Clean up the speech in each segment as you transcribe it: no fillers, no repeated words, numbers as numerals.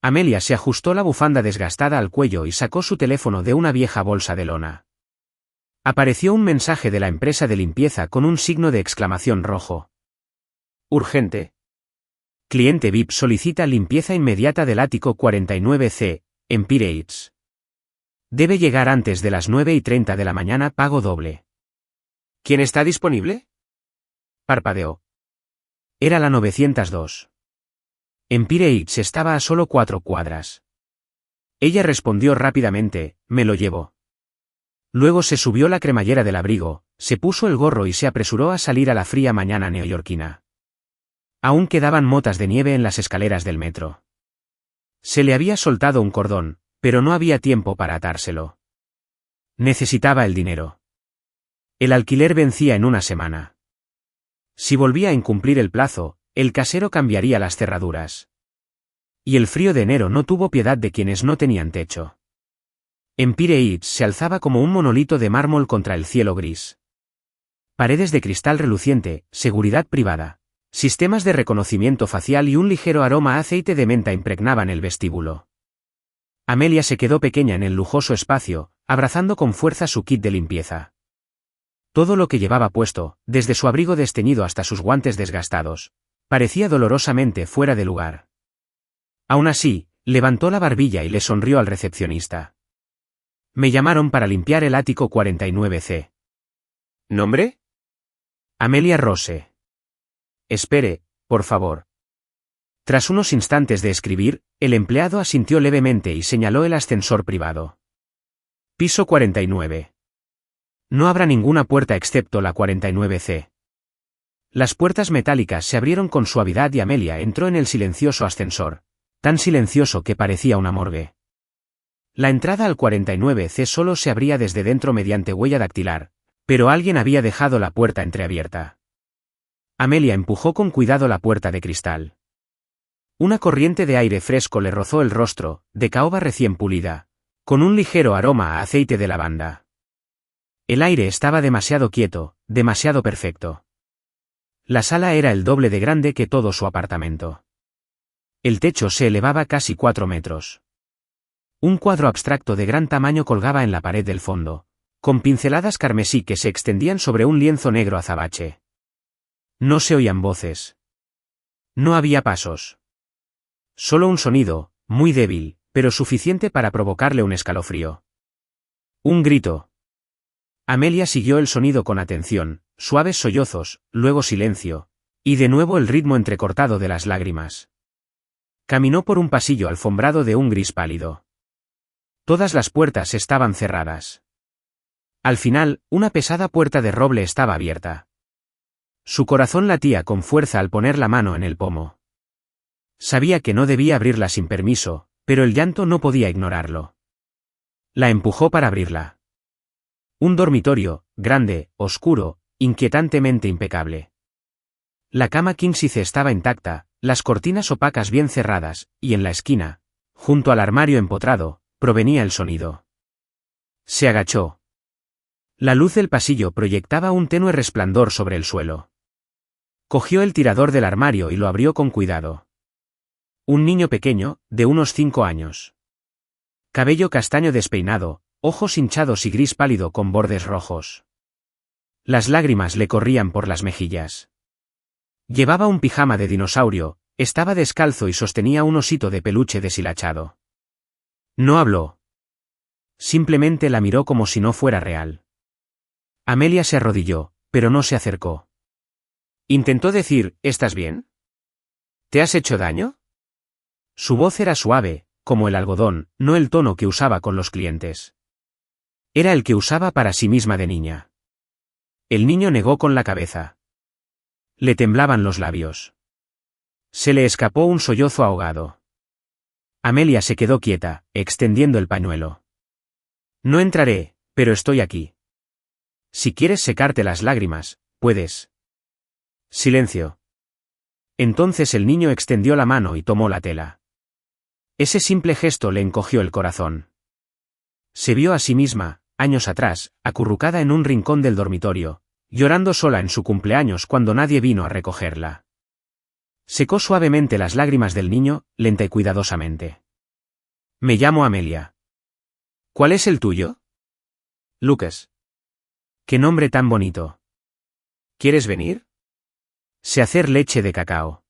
Amelia se ajustó la bufanda desgastada al cuello y sacó su teléfono de una vieja bolsa de lona. Apareció un mensaje de la empresa de limpieza con un signo de exclamación rojo. Urgente. Cliente VIP solicita limpieza inmediata del ático 49C, Empire Eats. Debe llegar antes de las 9:30 de la mañana, pago doble. ¿Quién está disponible? Parpadeó. Era la 902. Empire Eats estaba a solo 4 cuadras. Ella respondió rápidamente, me lo llevo. Luego se subió la cremallera del abrigo, se puso el gorro y se apresuró a salir a la fría mañana neoyorquina. Aún quedaban motas de nieve en las escaleras del metro. Se le había soltado un cordón, pero no había tiempo para atárselo. Necesitaba el dinero. El alquiler vencía en una semana. Si volvía a incumplir el plazo, el casero cambiaría las cerraduras. Y el frío de enero no tuvo piedad de quienes no tenían techo. Empire Eats se alzaba como un monolito de mármol contra el cielo gris. Paredes de cristal reluciente, seguridad privada, sistemas de reconocimiento facial y un ligero aroma a aceite de menta impregnaban el vestíbulo. Amelia se quedó pequeña en el lujoso espacio, abrazando con fuerza su kit de limpieza. Todo lo que llevaba puesto, desde su abrigo desteñido hasta sus guantes desgastados, parecía dolorosamente fuera de lugar. Aún así, levantó la barbilla y le sonrió al recepcionista. Me llamaron para limpiar el ático 49C. ¿Nombre? Amelia Rose. Espere, por favor. Tras unos instantes de escribir, el empleado asintió levemente y señaló el ascensor privado. Piso 49. No habrá ninguna puerta excepto la 49C. Las puertas metálicas se abrieron con suavidad y Amelia entró en el silencioso ascensor, tan silencioso que parecía una morgue. La entrada al 49C solo se abría desde dentro mediante huella dactilar, pero alguien había dejado la puerta entreabierta. Amelia empujó con cuidado la puerta de cristal. Una corriente de aire fresco le rozó el rostro, de caoba recién pulida, con un ligero aroma a aceite de lavanda. El aire estaba demasiado quieto, demasiado perfecto. La sala era el doble de grande que todo su apartamento. El techo se elevaba casi 4 metros. Un cuadro abstracto de gran tamaño colgaba en la pared del fondo, con pinceladas carmesí que se extendían sobre un lienzo negro azabache. No se oían voces. No había pasos. Solo un sonido, muy débil, pero suficiente para provocarle un escalofrío. Un grito. Amelia siguió el sonido con atención, suaves sollozos, luego silencio, y de nuevo el ritmo entrecortado de las lágrimas. Caminó por un pasillo alfombrado de un gris pálido. Todas las puertas estaban cerradas. Al final, una pesada puerta de roble estaba abierta. Su corazón latía con fuerza al poner la mano en el pomo. Sabía que no debía abrirla sin permiso, pero el llanto no podía ignorarlo. La empujó para abrirla. Un dormitorio, grande, oscuro, inquietantemente impecable. La cama king size estaba intacta, las cortinas opacas bien cerradas, y en la esquina, junto al armario empotrado, provenía el sonido. Se agachó. La luz del pasillo proyectaba un tenue resplandor sobre el suelo. Cogió el tirador del armario y lo abrió con cuidado. Un niño pequeño, de unos 5 años. Cabello castaño despeinado, ojos hinchados y gris pálido con bordes rojos. Las lágrimas le corrían por las mejillas. Llevaba un pijama de dinosaurio, estaba descalzo y sostenía un osito de peluche deshilachado. No habló. Simplemente la miró como si no fuera real. Amelia se arrodilló, pero no se acercó. Intentó decir, ¿estás bien? ¿Te has hecho daño? Su voz era suave, como el algodón, no el tono que usaba con los clientes. Era el que usaba para sí misma de niña. El niño negó con la cabeza. Le temblaban los labios. Se le escapó un sollozo ahogado. Amelia se quedó quieta, extendiendo el pañuelo. No entraré, pero estoy aquí. Si quieres secarte las lágrimas, puedes. Silencio. Entonces el niño extendió la mano y tomó la tela. Ese simple gesto le encogió el corazón. Se vio a sí misma, años atrás, acurrucada en un rincón del dormitorio, llorando sola en su cumpleaños cuando nadie vino a recogerla. Secó suavemente las lágrimas del niño, lenta y cuidadosamente. Me llamo Amelia. ¿Cuál es el tuyo? Lucas. ¡Qué nombre tan bonito! ¿Quieres venir? Sé hacer leche de cacao.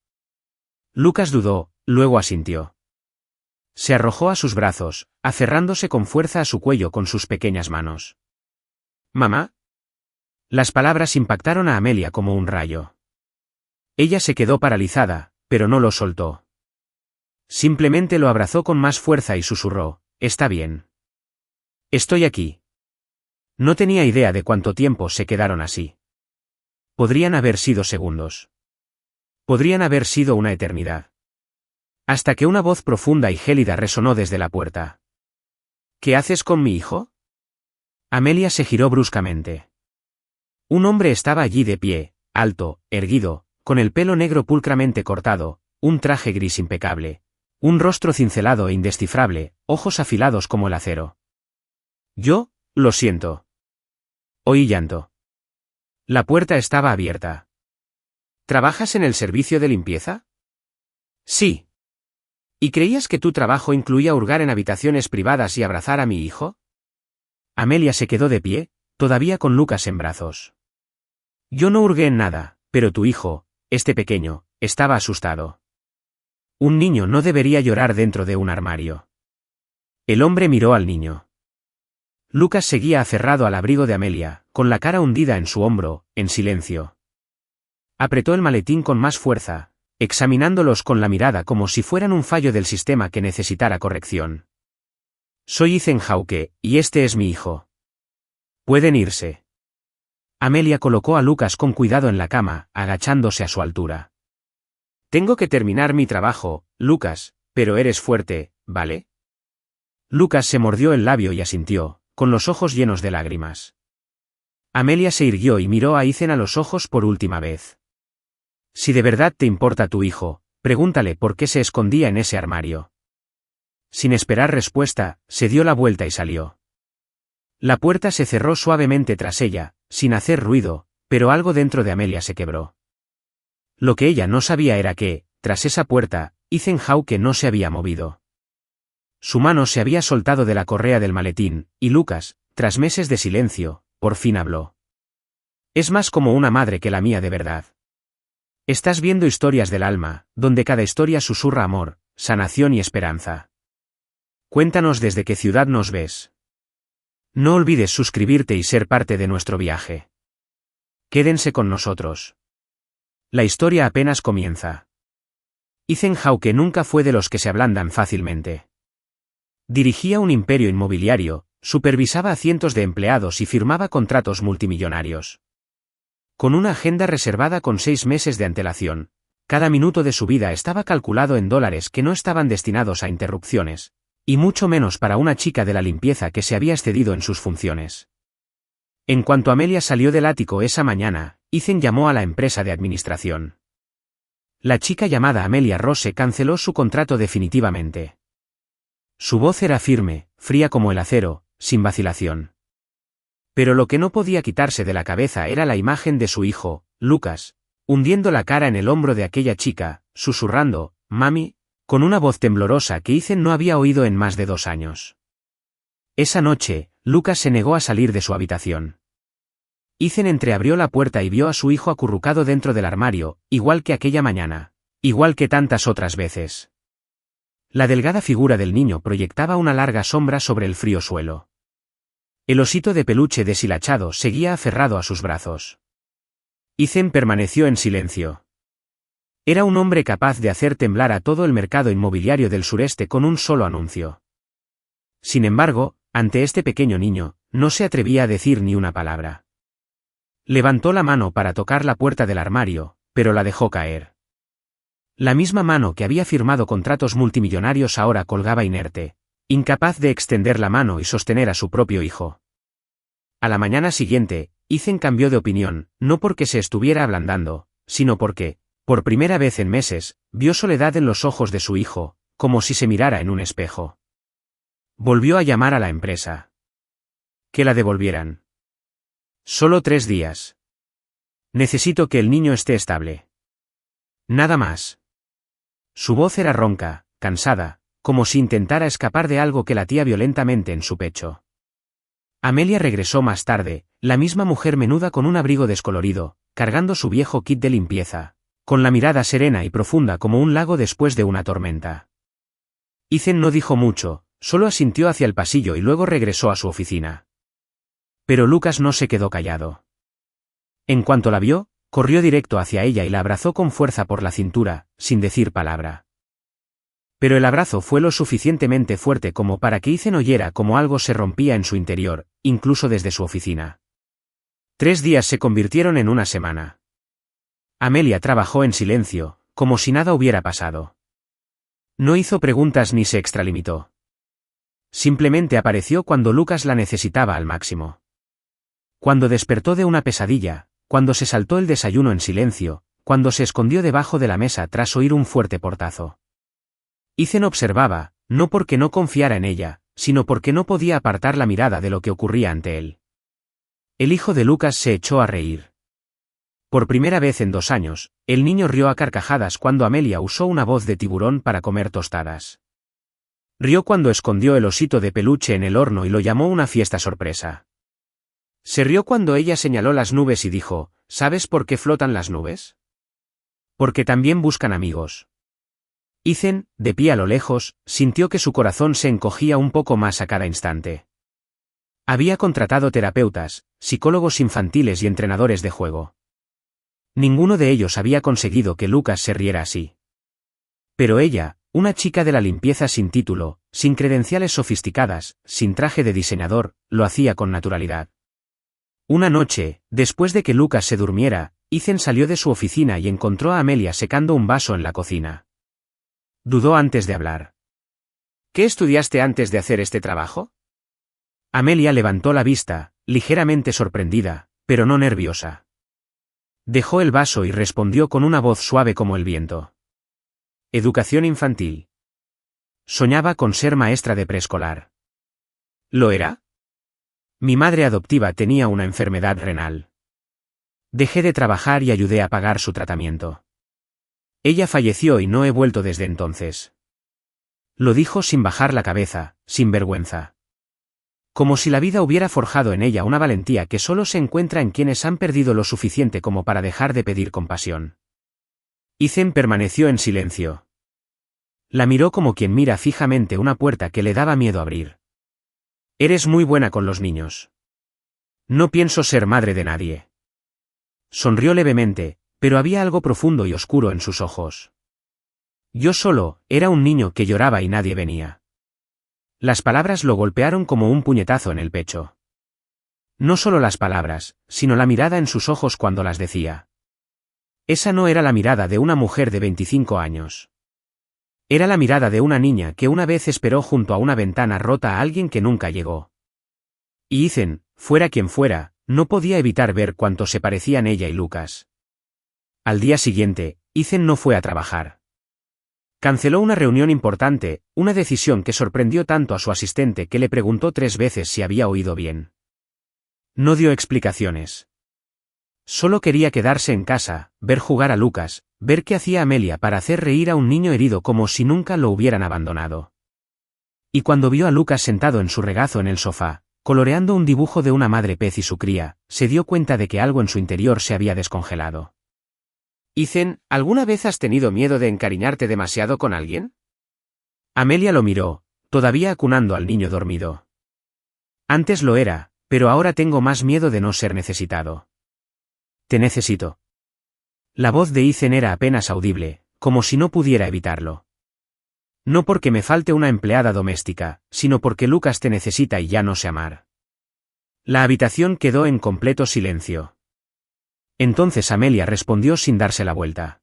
Lucas dudó, luego asintió. Se arrojó a sus brazos, aferrándose con fuerza a su cuello con sus pequeñas manos. ¿Mamá? Las palabras impactaron a Amelia como un rayo. Ella se quedó paralizada, pero no lo soltó. Simplemente lo abrazó con más fuerza y susurró, «Está bien. Estoy aquí». No tenía idea de cuánto tiempo se quedaron así. Podrían haber sido segundos. Podrían haber sido una eternidad. Hasta que una voz profunda y gélida resonó desde la puerta. «¿Qué haces con mi hijo?» Amelia se giró bruscamente. Un hombre estaba allí de pie, alto, erguido, con el pelo negro pulcramente cortado, un traje gris impecable, un rostro cincelado e indescifrable, ojos afilados como el acero. «Yo, lo siento». Oí llanto. La puerta estaba abierta. ¿Trabajas en el servicio de limpieza? Sí. ¿Y creías que tu trabajo incluía hurgar en habitaciones privadas y abrazar a mi hijo? Amelia se quedó de pie, todavía con Lucas en brazos. Yo no hurgué en nada, pero tu hijo, este pequeño, estaba asustado. Un niño no debería llorar dentro de un armario. El hombre miró al niño. Lucas seguía aferrado al abrigo de Amelia, con la cara hundida en su hombro, en silencio. Apretó el maletín con más fuerza, examinándolos con la mirada como si fueran un fallo del sistema que necesitara corrección. «Soy Ethan Hawke, y este es mi hijo. Pueden irse». Amelia colocó a Lucas con cuidado en la cama, agachándose a su altura. Tengo que terminar mi trabajo, Lucas, pero eres fuerte, ¿vale? Lucas se mordió el labio y asintió, con los ojos llenos de lágrimas. Amelia se irguió y miró a Ethan a los ojos por última vez. «Si de verdad te importa tu hijo, pregúntale por qué se escondía en ese armario». Sin esperar respuesta, se dio la vuelta y salió. La puerta se cerró suavemente tras ella, sin hacer ruido, pero algo dentro de Amelia se quebró. Lo que ella no sabía era que, tras esa puerta, Ethan Hawke no se había movido. Su mano se había soltado de la correa del maletín, y Lucas, tras meses de silencio, por fin habló. «Es más como una madre que la mía de verdad. Estás viendo Historias del Alma, donde cada historia susurra amor, sanación y esperanza. Cuéntanos desde qué ciudad nos ves. No olvides suscribirte y ser parte de nuestro viaje. Quédense con nosotros. La historia apenas comienza». Ethan Hawke nunca fue de los que se ablandan fácilmente. Dirigía un imperio inmobiliario, supervisaba a cientos de empleados y firmaba contratos multimillonarios. Con una agenda reservada con 6 meses de antelación, cada minuto de su vida estaba calculado en dólares que no estaban destinados a interrupciones, y mucho menos para una chica de la limpieza que se había excedido en sus funciones. En cuanto Amelia salió del ático esa mañana, Ethan llamó a la empresa de administración. La chica llamada Amelia Rose canceló su contrato definitivamente. Su voz era firme, fría como el acero, sin vacilación. Pero lo que no podía quitarse de la cabeza era la imagen de su hijo, Lucas, hundiendo la cara en el hombro de aquella chica, susurrando, «Mami», con una voz temblorosa que Ethan no había oído en más de 2 años. Esa noche, Lucas se negó a salir de su habitación. Ethan entreabrió la puerta y vio a su hijo acurrucado dentro del armario, igual que aquella mañana, igual que tantas otras veces. La delgada figura del niño proyectaba una larga sombra sobre el frío suelo. El osito de peluche deshilachado seguía aferrado a sus brazos. Ethan permaneció en silencio. Era un hombre capaz de hacer temblar a todo el mercado inmobiliario del sureste con un solo anuncio. Sin embargo, ante este pequeño niño, no se atrevía a decir ni una palabra. Levantó la mano para tocar la puerta del armario, pero la dejó caer. La misma mano que había firmado contratos multimillonarios ahora colgaba inerte, incapaz de extender la mano y sostener a su propio hijo. A la mañana siguiente, Ethan cambió de opinión, no porque se estuviera ablandando, sino porque, por primera vez en meses, vio soledad en los ojos de su hijo, como si se mirara en un espejo. Volvió a llamar a la empresa. Que la devolvieran. «Solo 3 días. Necesito que el niño esté estable. Nada más». Su voz era ronca, cansada, como si intentara escapar de algo que latía violentamente en su pecho. Amelia regresó más tarde, la misma mujer menuda con un abrigo descolorido, cargando su viejo kit de limpieza, con la mirada serena y profunda como un lago después de una tormenta. Ethan no dijo mucho, solo asintió hacia el pasillo y luego regresó a su oficina. Pero Lucas no se quedó callado. En cuanto la vio, corrió directo hacia ella y la abrazó con fuerza por la cintura, sin decir palabra. Pero el abrazo fue lo suficientemente fuerte como para que Ethan oyera cómo algo se rompía en su interior, incluso desde su oficina. 3 días se convirtieron en una semana. Amelia trabajó en silencio, como si nada hubiera pasado. No hizo preguntas ni se extralimitó. Simplemente apareció cuando Lucas la necesitaba al máximo. Cuando despertó de una pesadilla, cuando se saltó el desayuno en silencio, cuando se escondió debajo de la mesa tras oír un fuerte portazo. Ethan observaba, no porque no confiara en ella, sino porque no podía apartar la mirada de lo que ocurría ante él. El hijo de Lucas se echó a reír. Por primera vez en 2 años, el niño rió a carcajadas cuando Amelia usó una voz de tiburón para comer tostadas. Rió cuando escondió el osito de peluche en el horno y lo llamó una fiesta sorpresa. Se rió cuando ella señaló las nubes y dijo, ¿sabes por qué flotan las nubes? Porque también buscan amigos. Ethan, de pie a lo lejos, sintió que su corazón se encogía un poco más a cada instante. Había contratado terapeutas, psicólogos infantiles y entrenadores de juego. Ninguno de ellos había conseguido que Lucas se riera así. Pero ella, una chica de la limpieza sin título, sin credenciales sofisticadas, sin traje de diseñador, lo hacía con naturalidad. Una noche, después de que Lucas se durmiera, Ethan salió de su oficina y encontró a Amelia secando un vaso en la cocina. Dudó antes de hablar. ¿Qué estudiaste antes de hacer este trabajo? Amelia levantó la vista, ligeramente sorprendida, pero no nerviosa. Dejó el vaso y respondió con una voz suave como el viento. Educación infantil. Soñaba con ser maestra de preescolar. ¿Lo era? Mi madre adoptiva tenía una enfermedad renal. Dejé de trabajar y ayudé a pagar su tratamiento. Ella falleció y no he vuelto desde entonces. Lo dijo sin bajar la cabeza, sin vergüenza. Como si la vida hubiera forjado en ella una valentía que solo se encuentra en quienes han perdido lo suficiente como para dejar de pedir compasión. Ethan permaneció en silencio. La miró como quien mira fijamente una puerta que le daba miedo abrir. Eres muy buena con los niños. No pienso ser madre de nadie. Sonrió levemente, pero había algo profundo y oscuro en sus ojos. Yo solo, era un niño que lloraba y nadie venía. Las palabras lo golpearon como un puñetazo en el pecho. No solo las palabras, sino la mirada en sus ojos cuando las decía. Esa no era la mirada de una mujer de 25 años. Era la mirada de una niña que una vez esperó junto a una ventana rota a alguien que nunca llegó. Y Ethan, fuera quien fuera, no podía evitar ver cuánto se parecían ella y Lucas. Al día siguiente, Ethan no fue a trabajar. Canceló una reunión importante, una decisión que sorprendió tanto a su asistente que le preguntó 3 veces si había oído bien. No dio explicaciones. Solo quería quedarse en casa, ver jugar a Lucas, ver qué hacía Amelia para hacer reír a un niño herido como si nunca lo hubieran abandonado. Y cuando vio a Lucas sentado en su regazo en el sofá, coloreando un dibujo de una madre pez y su cría, se dio cuenta de que algo en su interior se había descongelado. Ethan, ¿alguna vez has tenido miedo de encariñarte demasiado con alguien? Amelia lo miró, todavía acunando al niño dormido. Antes lo era, pero ahora tengo más miedo de no ser necesitado. Te necesito. La voz de Ethan era apenas audible, como si no pudiera evitarlo. No porque me falte una empleada doméstica, sino porque Lucas te necesita y ya no sé amar. La habitación quedó en completo silencio. Entonces Amelia respondió sin darse la vuelta.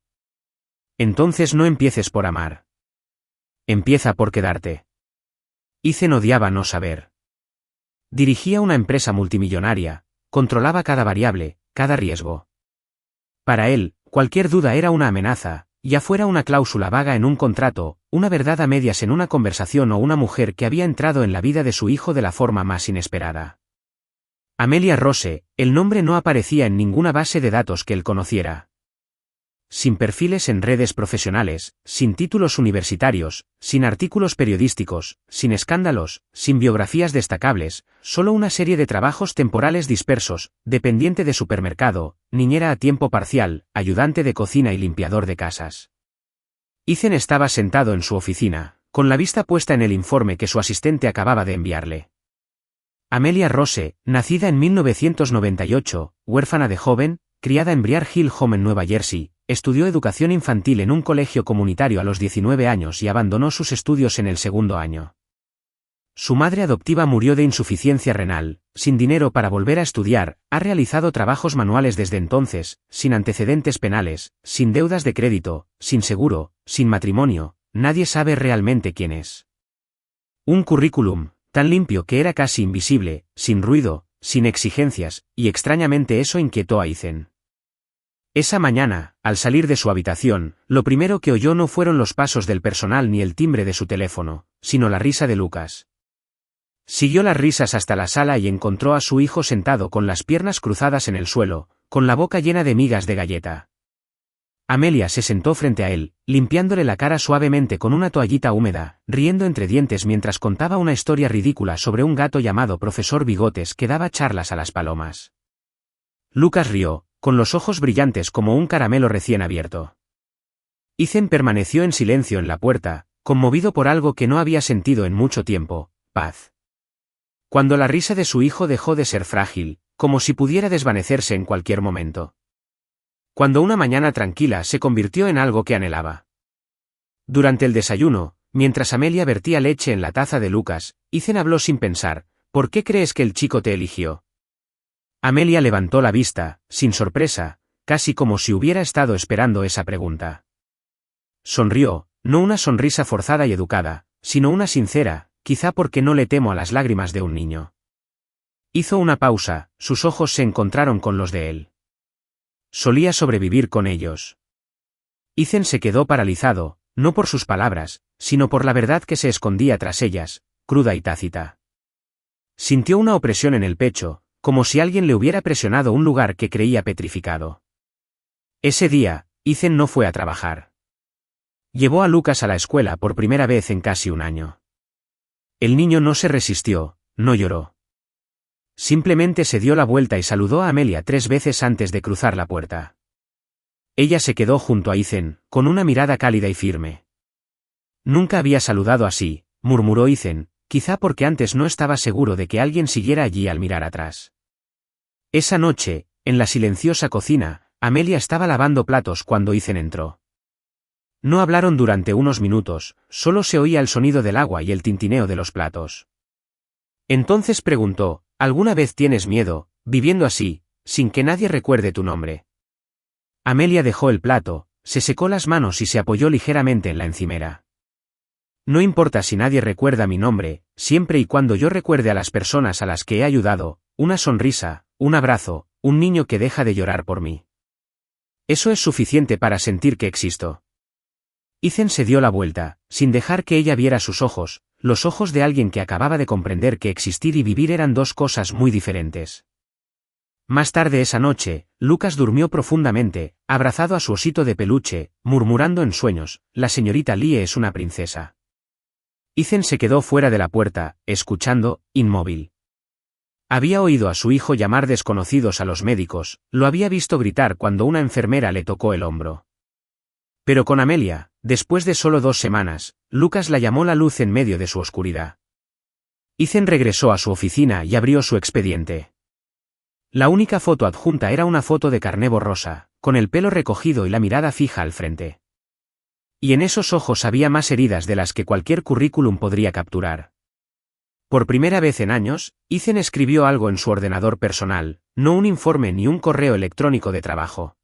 Entonces no empieces por amar. Empieza por quedarte. Ethan odiaba no saber. Dirigía una empresa multimillonaria, controlaba cada variable, cada riesgo. Para él, cualquier duda era una amenaza, ya fuera una cláusula vaga en un contrato, una verdad a medias en una conversación o una mujer que había entrado en la vida de su hijo de la forma más inesperada. Amelia Rose, el nombre no aparecía en ninguna base de datos que él conociera. sin perfiles en redes profesionales, sin títulos universitarios, sin artículos periodísticos, sin escándalos, sin biografías destacables, solo una serie de trabajos temporales dispersos, dependiente de supermercado, niñera a tiempo parcial, ayudante de cocina y limpiador de casas. Ethan estaba sentado en su oficina, con la vista puesta en el informe que su asistente acababa de enviarle. Amelia Rose, nacida en 1998, huérfana de joven, criada en Briar Hill Home en Nueva Jersey, estudió educación infantil en un colegio comunitario a los 19 años y abandonó sus estudios en el segundo año. Su madre adoptiva murió de insuficiencia renal, sin dinero para volver a estudiar, ha realizado trabajos manuales desde entonces, sin antecedentes penales, sin deudas de crédito, sin seguro, sin matrimonio, nadie sabe realmente quién es. Un currículum, tan limpio que era casi invisible, sin ruido, sin exigencias, y extrañamente eso inquietó a Ethan. Esa mañana, al salir de su habitación, lo primero que oyó no fueron los pasos del personal ni el timbre de su teléfono, sino la risa de Lucas. Siguió las risas hasta la sala y encontró a su hijo sentado con las piernas cruzadas en el suelo, con la boca llena de migas de galleta. Amelia se sentó frente a él, limpiándole la cara suavemente con una toallita húmeda, riendo entre dientes mientras contaba una historia ridícula sobre un gato llamado Profesor Bigotes que daba charlas a las palomas. Lucas rió, con los ojos brillantes como un caramelo recién abierto. Ethan permaneció en silencio en la puerta, conmovido por algo que no había sentido en mucho tiempo: paz. Cuando la risa de su hijo dejó de ser frágil, como si pudiera desvanecerse en cualquier momento. Cuando una mañana tranquila se convirtió en algo que anhelaba. Durante el desayuno, mientras Amelia vertía leche en la taza de Lucas, Ethan habló sin pensar: ¿por qué crees que el chico te eligió? Amelia levantó la vista, sin sorpresa, casi como si hubiera estado esperando esa pregunta. Sonrió, no una sonrisa forzada y educada, sino una sincera, quizá porque no le temo a las lágrimas de un niño. Hizo una pausa, sus ojos se encontraron con los de él. Solía sobrevivir con ellos. Ethan se quedó paralizado, no por sus palabras, sino por la verdad que se escondía tras ellas, cruda y tácita. Sintió una opresión en el pecho, como si alguien le hubiera presionado un lugar que creía petrificado. Ese día, Ethan no fue a trabajar. Llevó a Lucas a la escuela por primera vez en casi un año. El niño no se resistió, no lloró. Simplemente se dio la vuelta y saludó a Amelia 3 veces antes de cruzar la puerta. Ella se quedó junto a Ethan, con una mirada cálida y firme. Nunca había saludado así, murmuró Ethan, quizá porque antes no estaba seguro de que alguien siguiera allí al mirar atrás. Esa noche, en la silenciosa cocina, Amelia estaba lavando platos cuando Ethan entró. No hablaron durante unos minutos, solo se oía el sonido del agua y el tintineo de los platos. Entonces preguntó: ¿alguna vez tienes miedo, viviendo así, sin que nadie recuerde tu nombre? Amelia dejó el plato, se secó las manos y se apoyó ligeramente en la encimera. No importa si nadie recuerda mi nombre, siempre y cuando yo recuerde a las personas a las que he ayudado, una sonrisa, un abrazo, un niño que deja de llorar por mí. Eso es suficiente para sentir que existo. Ethan se dio la vuelta, sin dejar que ella viera sus ojos, los ojos de alguien que acababa de comprender que existir y vivir eran dos cosas muy diferentes. Más tarde esa noche, Lucas durmió profundamente, abrazado a su osito de peluche, murmurando en sueños: la señorita Lee es una princesa. Ethan se quedó fuera de la puerta, escuchando, inmóvil. Había oído a su hijo llamar desconocidos a los médicos, lo había visto gritar cuando una enfermera le tocó el hombro. Pero con Amelia, después de solo 2 semanas, Lucas la llamó la luz en medio de su oscuridad. Ethan regresó a su oficina y abrió su expediente. La única foto adjunta era una foto de carné borrosa, con el pelo recogido y la mirada fija al frente. Y en esos ojos había más heridas de las que cualquier currículum podría capturar. Por primera vez en años, Ethan escribió algo en su ordenador personal, no un informe ni un correo electrónico de trabajo.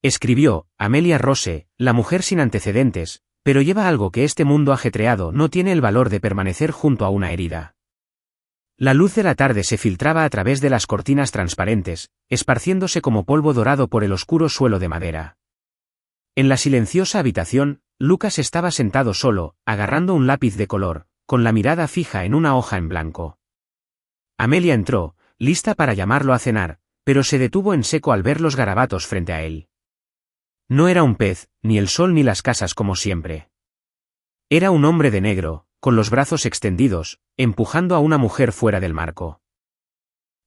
Escribió: Amelia Rose, la mujer sin antecedentes, pero lleva algo que este mundo ajetreado no tiene el valor de permanecer junto a una herida. La luz de la tarde se filtraba a través de las cortinas transparentes, esparciéndose como polvo dorado por el oscuro suelo de madera. En la silenciosa habitación, Lucas estaba sentado solo, agarrando un lápiz de color, con la mirada fija en una hoja en blanco. Amelia entró, lista para llamarlo a cenar, pero se detuvo en seco al ver los garabatos frente a él. No era un pez, ni el sol ni las casas como siempre. Era un hombre de negro, con los brazos extendidos, empujando a una mujer fuera del marco.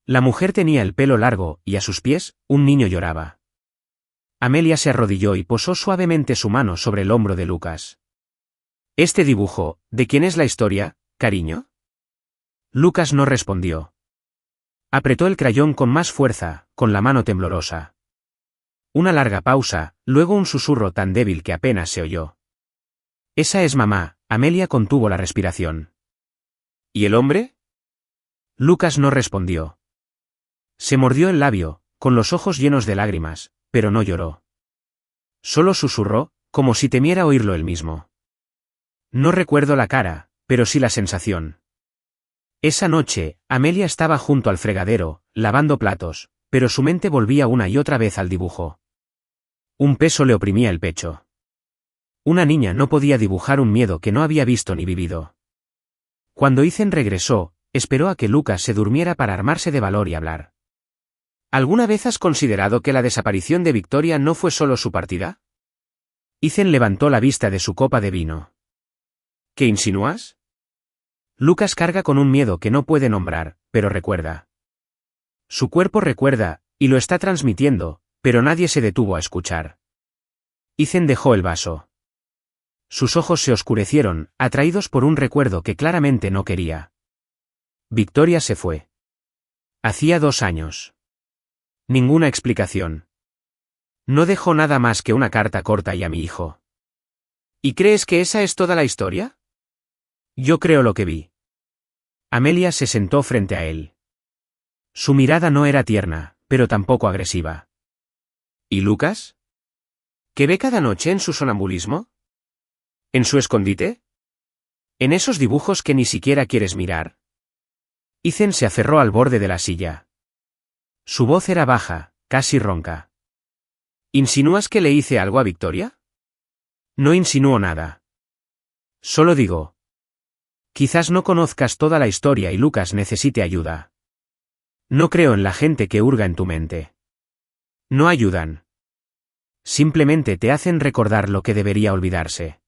La mujer tenía el pelo largo, y a sus pies, un niño lloraba. Amelia se arrodilló y posó suavemente su mano sobre el hombro de Lucas. «Este dibujo, ¿de quién es la historia, cariño?» Lucas no respondió. Apretó el crayón con más fuerza, con la mano temblorosa. Una larga pausa, luego un susurro tan débil que apenas se oyó. «Esa es mamá», Amelia contuvo la respiración. «¿Y el hombre?» Lucas no respondió. Se mordió el labio, con los ojos llenos de lágrimas, pero no lloró. Solo susurró, como si temiera oírlo él mismo. «No recuerdo la cara, pero sí la sensación». Esa noche, Amelia estaba junto al fregadero, lavando platos, pero su mente volvía una y otra vez al dibujo. Un peso le oprimía el pecho. Una niña no podía dibujar un miedo que no había visto ni vivido. Cuando Ethan regresó, esperó a que Lucas se durmiera para armarse de valor y hablar. ¿Alguna vez has considerado que la desaparición de Victoria no fue solo su partida? Ethan levantó la vista de su copa de vino. ¿Qué insinúas? Lucas carga con un miedo que no puede nombrar, pero recuerda. Su cuerpo recuerda, y lo está transmitiendo, pero nadie se detuvo a escuchar. Ethan dejó el vaso. Sus ojos se oscurecieron, atraídos por un recuerdo que claramente no quería. Victoria se fue. Hacía 2 años. Ninguna explicación. No dejó nada más que una carta corta y a mi hijo. ¿Y crees que esa es toda la historia? Yo creo lo que vi. Amelia se sentó frente a él. Su mirada no era tierna, pero tampoco agresiva. ¿Y Lucas? ¿Qué ve cada noche en su sonambulismo? ¿En su escondite? ¿En esos dibujos que ni siquiera quieres mirar? Ethan se aferró al borde de la silla. Su voz era baja, casi ronca. ¿Insinúas que le hice algo a Victoria? No insinúo nada. Solo digo. Quizás no conozcas toda la historia y Lucas necesite ayuda. No creo en la gente que hurga en tu mente. No ayudan. Simplemente te hacen recordar lo que debería olvidarse.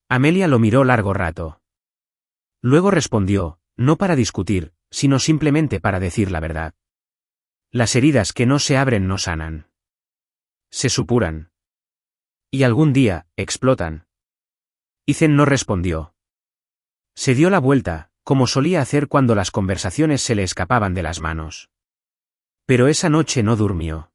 Amelia lo miró largo rato. Luego respondió, no para discutir, sino simplemente para decir la verdad. Las heridas que no se abren no sanan. Se supuran. Y algún día, explotan. Ethan no respondió. Se dio la vuelta, como solía hacer cuando las conversaciones se le escapaban de las manos. Pero esa noche no durmió.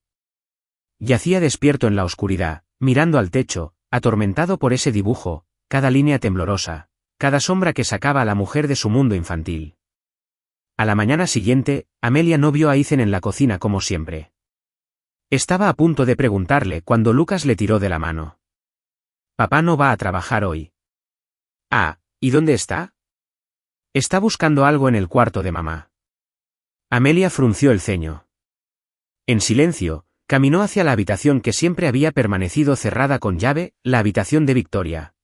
Yacía despierto en la oscuridad, mirando al techo, atormentado por ese dibujo, cada línea temblorosa, cada sombra que sacaba a la mujer de su mundo infantil. A la mañana siguiente, Amelia no vio a Ethan en la cocina como siempre. Estaba a punto de preguntarle cuando Lucas le tiró de la mano. «Papá no va a trabajar hoy». «Ah, ¿y dónde está?» «Está buscando algo en el cuarto de mamá». Amelia frunció el ceño. En silencio, caminó hacia la habitación que siempre había permanecido cerrada con llave, la habitación de Victoria.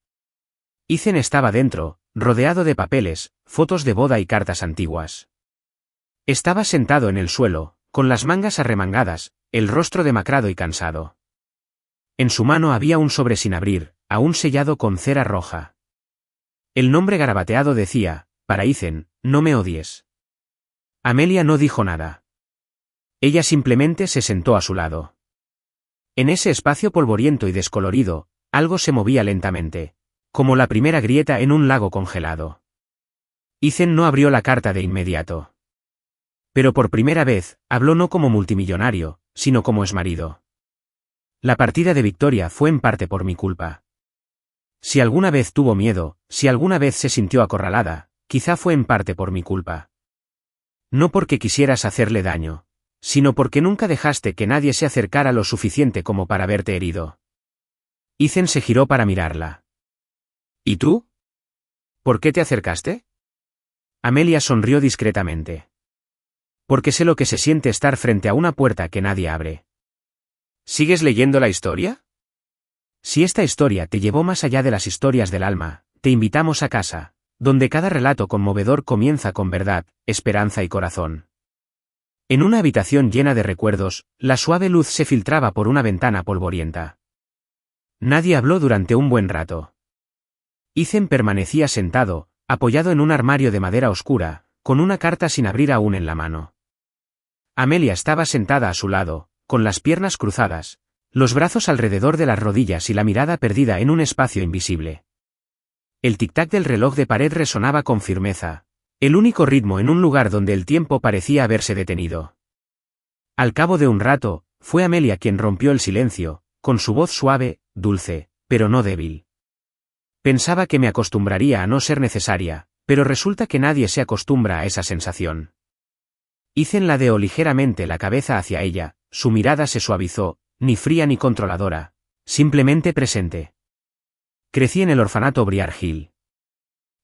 Ethan estaba dentro, rodeado de papeles, fotos de boda y cartas antiguas. Estaba sentado en el suelo, con las mangas arremangadas, el rostro demacrado y cansado. En su mano había un sobre sin abrir, aún sellado con cera roja. El nombre garabateado decía, para Ethan, no me odies. Amelia no dijo nada. Ella simplemente se sentó a su lado. En ese espacio polvoriento y descolorido, algo se movía lentamente, como la primera grieta en un lago congelado. Ethan no abrió la carta de inmediato. Pero por primera vez, habló no como multimillonario, sino como exmarido. La partida de Victoria fue en parte por mi culpa. Si alguna vez tuvo miedo, si alguna vez se sintió acorralada, quizá fue en parte por mi culpa. No porque quisieras hacerle daño, sino porque nunca dejaste que nadie se acercara lo suficiente como para verte herido. Ethan se giró para mirarla. ¿Y tú? ¿Por qué te acercaste? Amelia sonrió discretamente. Porque sé lo que se siente estar frente a una puerta que nadie abre. ¿Sigues leyendo la historia? Si esta historia te llevó más allá de las historias del alma, te invitamos a casa, donde cada relato conmovedor comienza con verdad, esperanza y corazón. En una habitación llena de recuerdos, la suave luz se filtraba por una ventana polvorienta. Nadie habló durante un buen rato. Ethan permanecía sentado, apoyado en un armario de madera oscura, con una carta sin abrir aún en la mano. Amelia estaba sentada a su lado, con las piernas cruzadas, los brazos alrededor de las rodillas y la mirada perdida en un espacio invisible. El tic-tac del reloj de pared resonaba con firmeza, el único ritmo en un lugar donde el tiempo parecía haberse detenido. Al cabo de un rato, fue Amelia quien rompió el silencio, con su voz suave, dulce, pero no débil. Pensaba que me acostumbraría a no ser necesaria, pero resulta que nadie se acostumbra a esa sensación. Ethan ladeó ligeramente la cabeza hacia ella, su mirada se suavizó, ni fría ni controladora, simplemente presente. Crecí en el orfanato Briar Hill.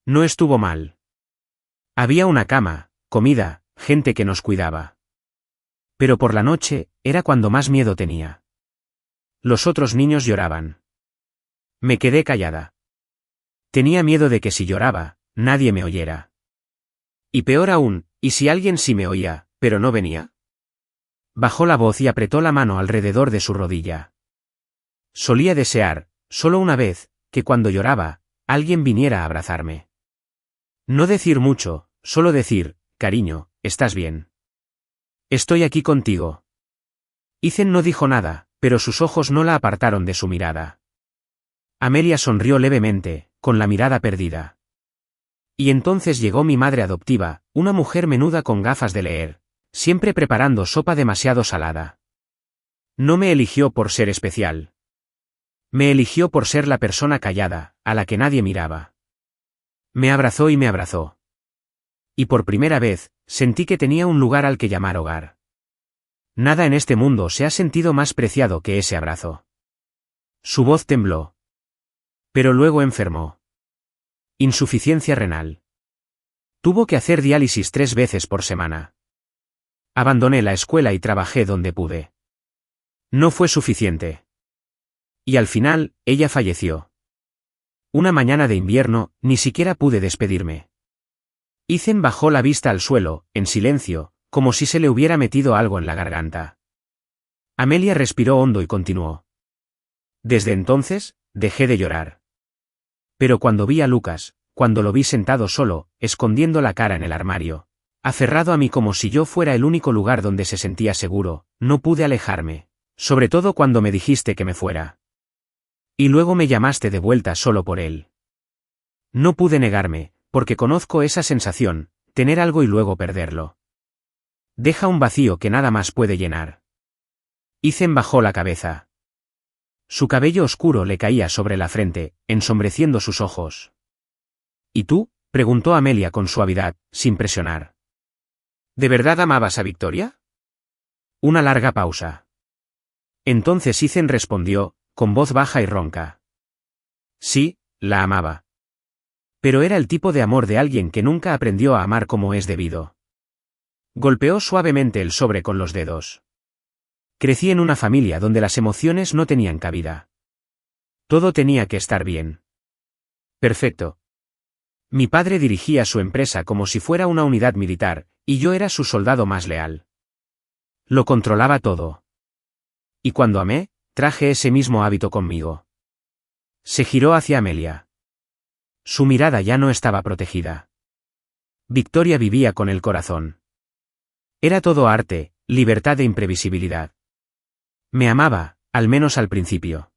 No estuvo mal. Había una cama, comida, gente que nos cuidaba. Pero por la noche, era cuando más miedo tenía. Los otros niños lloraban. Me quedé callada. Tenía miedo de que si lloraba, nadie me oyera. Y peor aún, ¿y si alguien sí me oía, pero no venía? Bajó la voz y apretó la mano alrededor de su rodilla. Solía desear, solo una vez, que cuando lloraba, alguien viniera a abrazarme. No decir mucho, solo decir, cariño, ¿estás bien? Estoy aquí contigo. Ethan no dijo nada, pero sus ojos no la apartaron de su mirada. Amelia sonrió levemente, con la mirada perdida. Y entonces llegó mi madre adoptiva, una mujer menuda con gafas de leer, siempre preparando sopa demasiado salada. No me eligió por ser especial. Me eligió por ser la persona callada, a la que nadie miraba. Me abrazó y me abrazó. Y por primera vez, sentí que tenía un lugar al que llamar hogar. Nada en este mundo se ha sentido más preciado que ese abrazo. Su voz tembló. Pero luego enfermó. Insuficiencia renal. Tuvo que hacer diálisis 3 veces por semana. Abandoné la escuela y trabajé donde pude. No fue suficiente. Y al final, ella falleció. Una mañana de invierno, ni siquiera pude despedirme. Ethan bajó la vista al suelo, en silencio, como si se le hubiera metido algo en la garganta. Amelia respiró hondo y continuó. Desde entonces, dejé de llorar. Pero cuando vi a Lucas, cuando lo vi sentado solo, escondiendo la cara en el armario, aferrado a mí como si yo fuera el único lugar donde se sentía seguro, no pude alejarme, sobre todo cuando me dijiste que me fuera. Y luego me llamaste de vuelta solo por él. No pude negarme, porque conozco esa sensación, tener algo y luego perderlo. Deja un vacío que nada más puede llenar. Ethan bajó la cabeza. Su cabello oscuro le caía sobre la frente, ensombreciendo sus ojos. ¿Y tú? Preguntó Amelia con suavidad, sin presionar. ¿De verdad amabas a Victoria? Una larga pausa. Entonces Ethan respondió, con voz baja y ronca. Sí, la amaba. Pero era el tipo de amor de alguien que nunca aprendió a amar como es debido. Golpeó suavemente el sobre con los dedos. Crecí en una familia donde las emociones no tenían cabida. Todo tenía que estar bien. Perfecto. Mi padre dirigía su empresa como si fuera una unidad militar, y yo era su soldado más leal. Lo controlaba todo. Y cuando amé, traje ese mismo hábito conmigo. Se giró hacia Amelia. Su mirada ya no estaba protegida. Victoria vivía con el corazón. Era todo arte, libertad e imprevisibilidad. Me amaba, al menos al principio.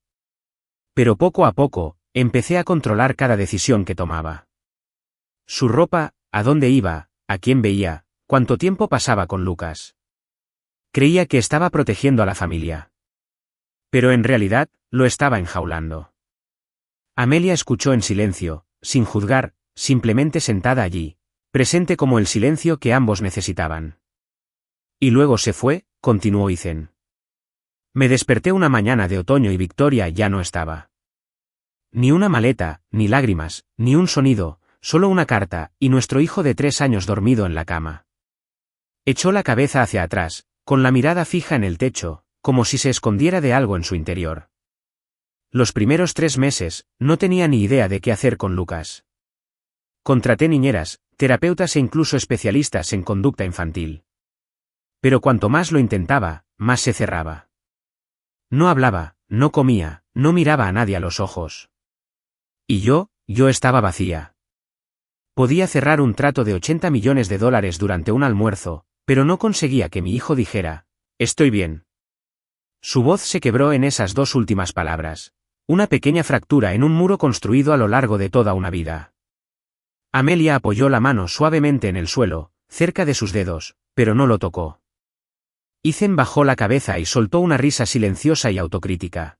Pero poco a poco, empecé a controlar cada decisión que tomaba. Su ropa, a dónde iba, a quién veía, cuánto tiempo pasaba con Lucas. Creía que estaba protegiendo a la familia. Pero en realidad, lo estaba enjaulando. Amelia escuchó en silencio, sin juzgar, simplemente sentada allí, presente como el silencio que ambos necesitaban. Y luego se fue, continuó Ethan. Me desperté una mañana de otoño y Victoria ya no estaba. Ni una maleta, ni lágrimas, ni un sonido, solo una carta, y nuestro hijo de 3 años dormido en la cama. Echó la cabeza hacia atrás, con la mirada fija en el techo, como si se escondiera de algo en su interior. Los primeros 3 meses, no tenía ni idea de qué hacer con Lucas. Contraté niñeras, terapeutas e incluso especialistas en conducta infantil. Pero cuanto más lo intentaba, más se cerraba. No hablaba, no comía, no miraba a nadie a los ojos. Y yo estaba vacía. Podía cerrar un trato de $80 millones durante un almuerzo, pero no conseguía que mi hijo dijera, «Estoy bien». Su voz se quebró en esas dos últimas palabras. Una pequeña fractura en un muro construido a lo largo de toda una vida. Amelia apoyó la mano suavemente en el suelo, cerca de sus dedos, pero no lo tocó. Ethan bajó la cabeza y soltó una risa silenciosa y autocrítica.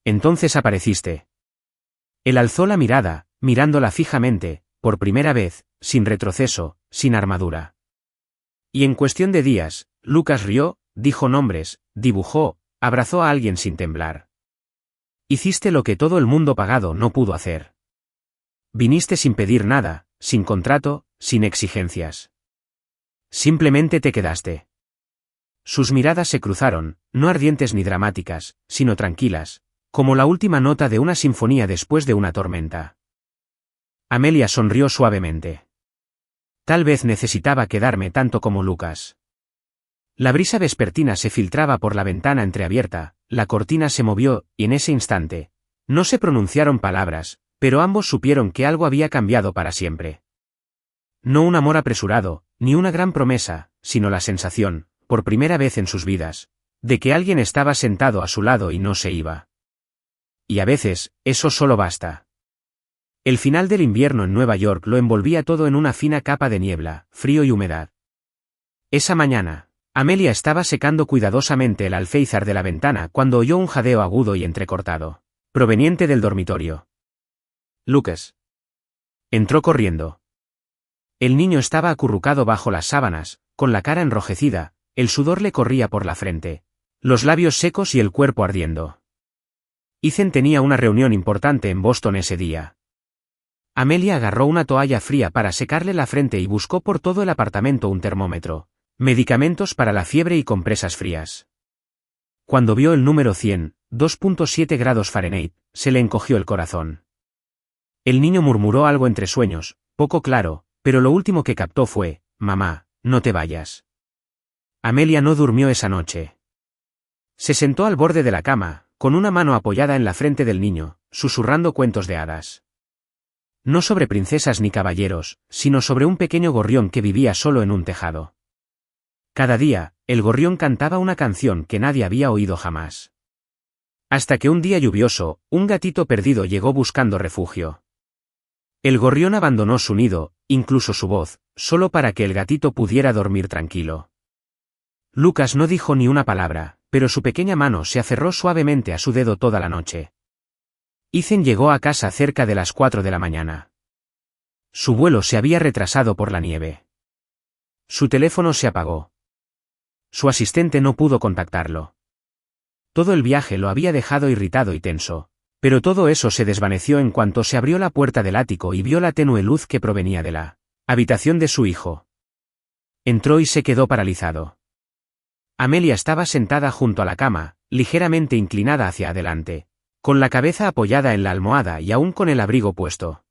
«Entonces apareciste». Él alzó la mirada, mirándola fijamente, por primera vez, sin retroceso, sin armadura. Y en cuestión de días, Lucas rió, dijo nombres, dibujó, abrazó a alguien sin temblar. Hiciste lo que todo el mundo pagado no pudo hacer. Viniste sin pedir nada, sin contrato, sin exigencias. Simplemente te quedaste. Sus miradas se cruzaron, no ardientes ni dramáticas, sino tranquilas, como la última nota de una sinfonía después de una tormenta. Amelia sonrió suavemente. Tal vez necesitaba quedarme tanto como Lucas. La brisa vespertina se filtraba por la ventana entreabierta, la cortina se movió, y en ese instante, no se pronunciaron palabras, pero ambos supieron que algo había cambiado para siempre. No un amor apresurado, ni una gran promesa, sino la sensación, por primera vez en sus vidas, de que alguien estaba sentado a su lado y no se iba. Y a veces, eso solo basta. El final del invierno en Nueva York lo envolvía todo en una fina capa de niebla, frío y humedad. Esa mañana, Amelia estaba secando cuidadosamente el alféizar de la ventana cuando oyó un jadeo agudo y entrecortado, proveniente del dormitorio. Lucas. Entró corriendo. El niño estaba acurrucado bajo las sábanas, con la cara enrojecida, el sudor le corría por la frente, los labios secos y el cuerpo ardiendo. Ethan tenía una reunión importante en Boston ese día. Amelia agarró una toalla fría para secarle la frente y buscó por todo el apartamento un termómetro, medicamentos para la fiebre y compresas frías. Cuando vio el número 100, 2.7 grados Fahrenheit, se le encogió el corazón. El niño murmuró algo entre sueños, poco claro, pero lo último que captó fue, «Mamá, no te vayas». Amelia no durmió esa noche. Se sentó al borde de la cama, con una mano apoyada en la frente del niño, susurrando cuentos de hadas. No sobre princesas ni caballeros, sino sobre un pequeño gorrión que vivía solo en un tejado. Cada día, el gorrión cantaba una canción que nadie había oído jamás. Hasta que un día lluvioso, un gatito perdido llegó buscando refugio. El gorrión abandonó su nido, incluso su voz, solo para que el gatito pudiera dormir tranquilo. Lucas no dijo ni una palabra, pero su pequeña mano se aferró suavemente a su dedo toda la noche. Ethan llegó a casa cerca de las 4 de la mañana. Su vuelo se había retrasado por la nieve. Su teléfono se apagó. Su asistente no pudo contactarlo. Todo el viaje lo había dejado irritado y tenso, pero todo eso se desvaneció en cuanto se abrió la puerta del ático y vio la tenue luz que provenía de la habitación de su hijo. Entró y se quedó paralizado. Amelia estaba sentada junto a la cama, ligeramente inclinada hacia adelante, con la cabeza apoyada en la almohada y aún con el abrigo puesto.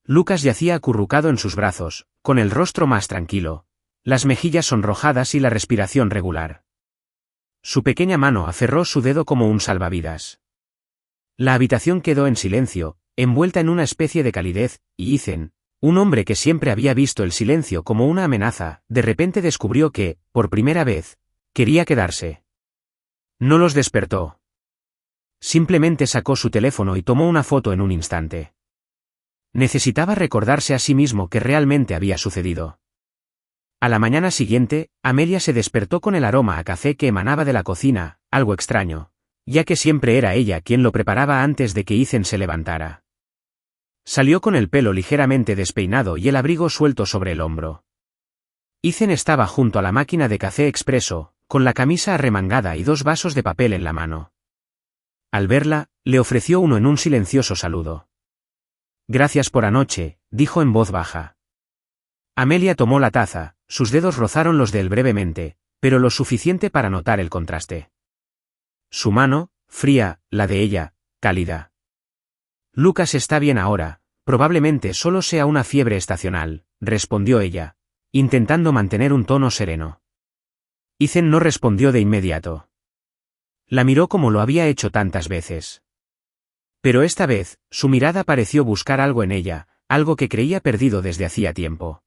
Lucas yacía acurrucado en sus brazos, con el rostro más tranquilo, las mejillas sonrojadas y la respiración regular. Su pequeña mano aferró su dedo como un salvavidas. La habitación quedó en silencio, envuelta en una especie de calidez, y Ethan, un hombre que siempre había visto el silencio como una amenaza, de repente descubrió que, por primera vez, quería quedarse. No los despertó. Simplemente sacó su teléfono y tomó una foto en un instante. Necesitaba recordarse a sí mismo que realmente había sucedido. A la mañana siguiente, Amelia se despertó con el aroma a café que emanaba de la cocina, algo extraño, ya que siempre era ella quien lo preparaba antes de que Ethan se levantara. Salió con el pelo ligeramente despeinado y el abrigo suelto sobre el hombro. Ethan estaba junto a la máquina de café expreso, con la camisa arremangada y 2 vasos de papel en la mano. Al verla, le ofreció uno en un silencioso saludo. «Gracias por anoche», dijo en voz baja. Amelia tomó la taza, sus dedos rozaron los de él brevemente, pero lo suficiente para notar el contraste. Su mano, fría, la de ella, cálida. «Lucas está bien ahora, probablemente solo sea una fiebre estacional», respondió ella, intentando mantener un tono sereno. Ethan no respondió de inmediato. La miró como lo había hecho tantas veces. Pero esta vez, su mirada pareció buscar algo en ella, algo que creía perdido desde hacía tiempo.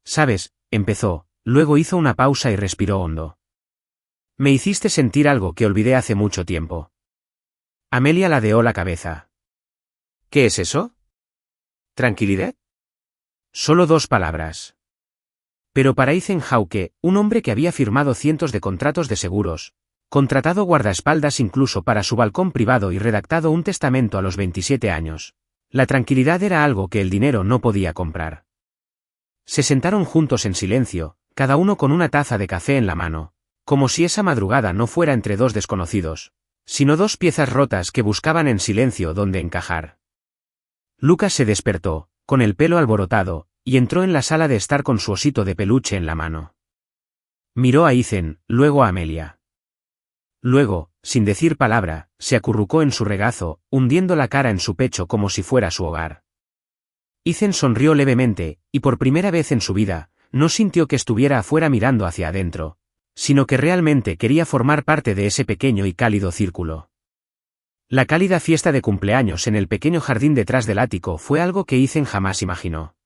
«Sabes», empezó, luego hizo una pausa y respiró hondo. «Me hiciste sentir algo que olvidé hace mucho tiempo». Amelia ladeó la cabeza. «¿Qué es eso? ¿Tranquilidad?» Solo 2 palabras. Pero para Ethan Hawke, un hombre que había firmado cientos de contratos de seguros, contratado guardaespaldas incluso para su balcón privado y redactado un testamento a los 27 años, la tranquilidad era algo que el dinero no podía comprar. Se sentaron juntos en silencio, cada uno con una taza de café en la mano, como si esa madrugada no fuera entre 2 desconocidos, sino 2 piezas rotas que buscaban en silencio dónde encajar. Lucas se despertó, con el pelo alborotado, y entró en la sala de estar con su osito de peluche en la mano. Miró a Ethan, luego a Amelia. Luego, sin decir palabra, se acurrucó en su regazo, hundiendo la cara en su pecho como si fuera su hogar. Ethan sonrió levemente, y por primera vez en su vida, no sintió que estuviera afuera mirando hacia adentro, sino que realmente quería formar parte de ese pequeño y cálido círculo. La cálida fiesta de cumpleaños en el pequeño jardín detrás del ático fue algo que Ethan jamás imaginó.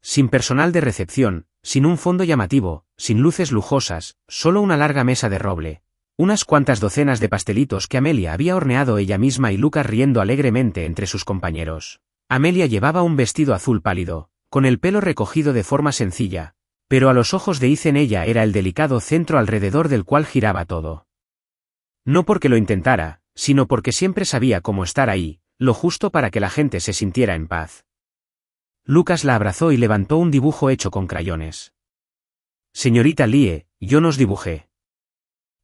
Sin personal de recepción, sin un fondo llamativo, sin luces lujosas, solo una larga mesa de roble, unas cuantas docenas de pastelitos que Amelia había horneado ella misma y Lucas riendo alegremente entre sus compañeros. Amelia llevaba un vestido azul pálido, con el pelo recogido de forma sencilla, pero a los ojos de Ethan ella era el delicado centro alrededor del cual giraba todo. No porque lo intentara, sino porque siempre sabía cómo estar ahí, lo justo para que la gente se sintiera en paz. Lucas la abrazó y levantó un dibujo hecho con crayones. «Señorita Lie, yo nos dibujé.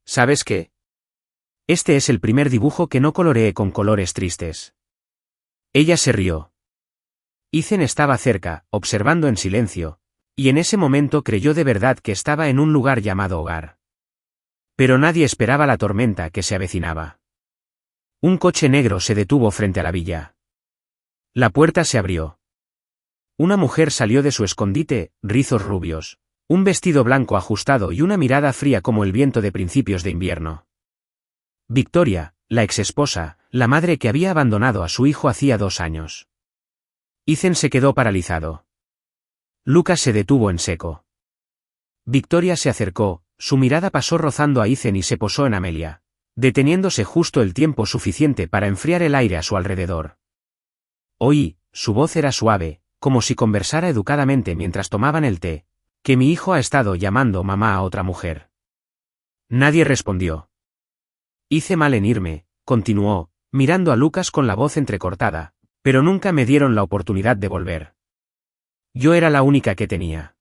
¿Sabes qué? Este es el primer dibujo que no coloreé con colores tristes». Ella se rió. Ethan estaba cerca, observando en silencio, y en ese momento creyó de verdad que estaba en un lugar llamado hogar. Pero nadie esperaba la tormenta que se avecinaba. Un coche negro se detuvo frente a la villa. La puerta se abrió. Una mujer salió de su escondite, rizos rubios, un vestido blanco ajustado y una mirada fría como el viento de principios de invierno. Victoria, la exesposa, la madre que había abandonado a su hijo hacía 2 años. Ethan se quedó paralizado. Lucas se detuvo en seco. Victoria se acercó, su mirada pasó rozando a Ethan y se posó en Amelia, deteniéndose justo el tiempo suficiente para enfriar el aire a su alrededor. Oí, su voz era suave, como si conversara educadamente mientras tomaban el té, que mi hijo ha estado llamando mamá a otra mujer. Nadie respondió. Hice mal en irme, continuó, mirando a Lucas con la voz entrecortada, pero nunca me dieron la oportunidad de volver. Yo era la única que tenía.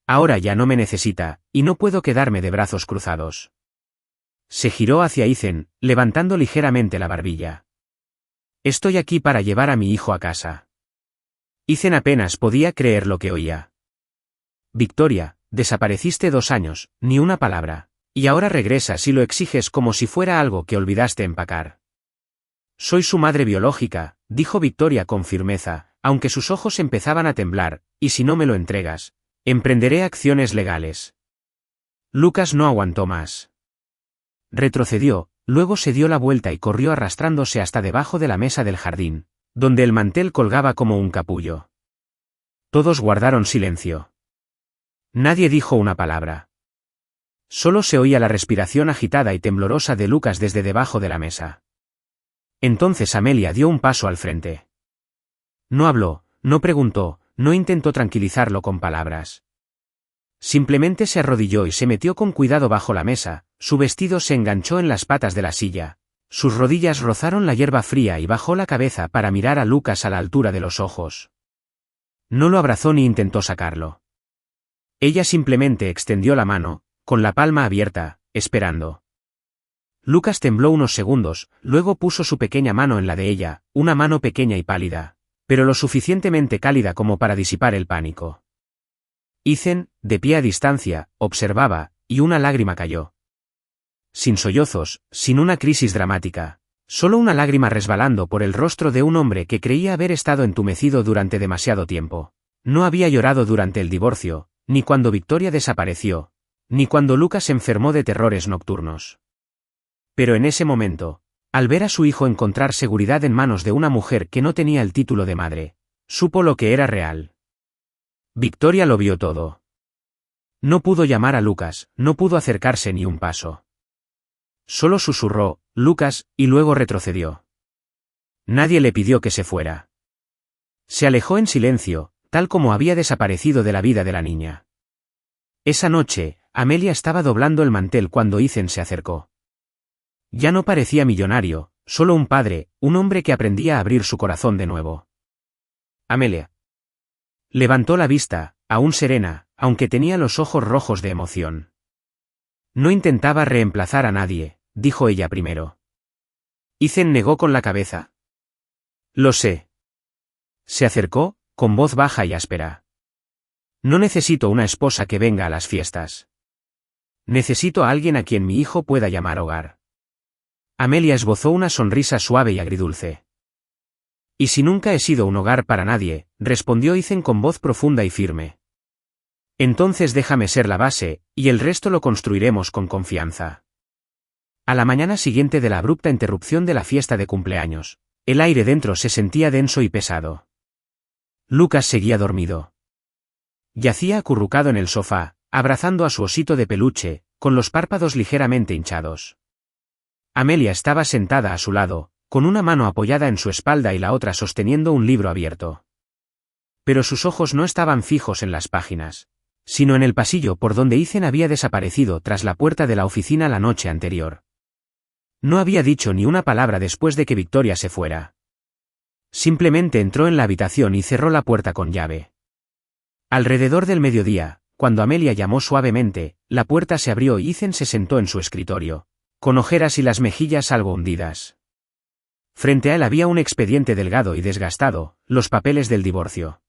Ahora ya no me necesita, y no puedo quedarme de brazos cruzados. Se giró hacia Ethan, levantando ligeramente la barbilla. Estoy aquí para llevar a mi hijo a casa. Ethan apenas podía creer lo que oía. Victoria, desapareciste 2 años, ni una palabra, y ahora regresas y lo exiges como si fuera algo que olvidaste empacar. Soy su madre biológica, dijo Victoria con firmeza, aunque sus ojos empezaban a temblar, y si no me lo entregas, emprenderé acciones legales. Lucas no aguantó más. Retrocedió, luego se dio la vuelta y corrió arrastrándose hasta debajo de la mesa del jardín, donde el mantel colgaba como un capullo. Todos guardaron silencio. Nadie dijo una palabra. Solo se oía la respiración agitada y temblorosa de Lucas desde debajo de la mesa. Entonces Amelia dio un paso al frente. No habló, no preguntó, no intentó tranquilizarlo con palabras. Simplemente se arrodilló y se metió con cuidado bajo la mesa, su vestido se enganchó en las patas de la silla, sus rodillas rozaron la hierba fría y bajó la cabeza para mirar a Lucas a la altura de los ojos. No lo abrazó ni intentó sacarlo. Ella simplemente extendió la mano, con la palma abierta, esperando. Lucas tembló unos segundos, luego puso su pequeña mano en la de ella, una mano pequeña y pálida, pero lo suficientemente cálida como para disipar el pánico. Ethan, de pie a distancia, observaba, y una lágrima cayó. Sin sollozos, sin una crisis dramática, solo una lágrima resbalando por el rostro de un hombre que creía haber estado entumecido durante demasiado tiempo. No había llorado durante el divorcio, ni cuando Victoria desapareció, ni cuando Lucas enfermó de terrores nocturnos. Pero en ese momento, al ver a su hijo encontrar seguridad en manos de una mujer que no tenía el título de madre, supo lo que era real. Victoria lo vio todo. No pudo llamar a Lucas, no pudo acercarse ni un paso. Solo susurró, Lucas, y luego retrocedió. Nadie le pidió que se fuera. Se alejó en silencio, tal como había desaparecido de la vida de la niña. Esa noche, Amelia estaba doblando el mantel cuando Ethan se acercó. Ya no parecía millonario, solo un padre, un hombre que aprendía a abrir su corazón de nuevo. Amelia. Levantó la vista, aún serena, aunque tenía los ojos rojos de emoción. No intentaba reemplazar a nadie, dijo ella primero. Ethan negó con la cabeza. Lo sé. Se acercó, con voz baja y áspera. No necesito una esposa que venga a las fiestas. Necesito a alguien a quien mi hijo pueda llamar hogar. Amelia esbozó una sonrisa suave y agridulce. Y si nunca he sido un hogar para nadie, respondió Ethan con voz profunda y firme. Entonces déjame ser la base, y el resto lo construiremos con confianza. A la mañana siguiente de la abrupta interrupción de la fiesta de cumpleaños, el aire dentro se sentía denso y pesado. Lucas seguía dormido. Yacía acurrucado en el sofá, abrazando a su osito de peluche, con los párpados ligeramente hinchados. Amelia estaba sentada a su lado, con una mano apoyada en su espalda y la otra sosteniendo un libro abierto. Pero sus ojos no estaban fijos en las páginas, sino en el pasillo por donde Ethan había desaparecido tras la puerta de la oficina la noche anterior. No había dicho ni una palabra después de que Victoria se fuera. Simplemente entró en la habitación y cerró la puerta con llave. Alrededor del mediodía, cuando Amelia llamó suavemente, la puerta se abrió y Ethan se sentó en su escritorio, con ojeras y las mejillas algo hundidas. Frente a él había un expediente delgado y desgastado, los papeles del divorcio.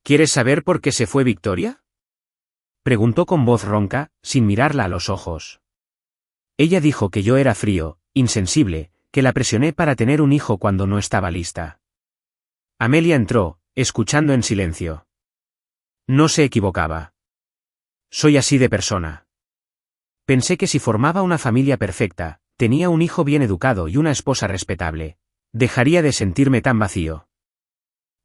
¿Quieres saber por qué se fue Victoria?, preguntó con voz ronca, sin mirarla a los ojos. Ella dijo que yo era frío, insensible, que la presioné para tener un hijo cuando no estaba lista. Amelia entró, escuchando en silencio. No se equivocaba. Soy así de persona. Pensé que si formaba una familia perfecta, tenía un hijo bien educado y una esposa respetable, dejaría de sentirme tan vacío.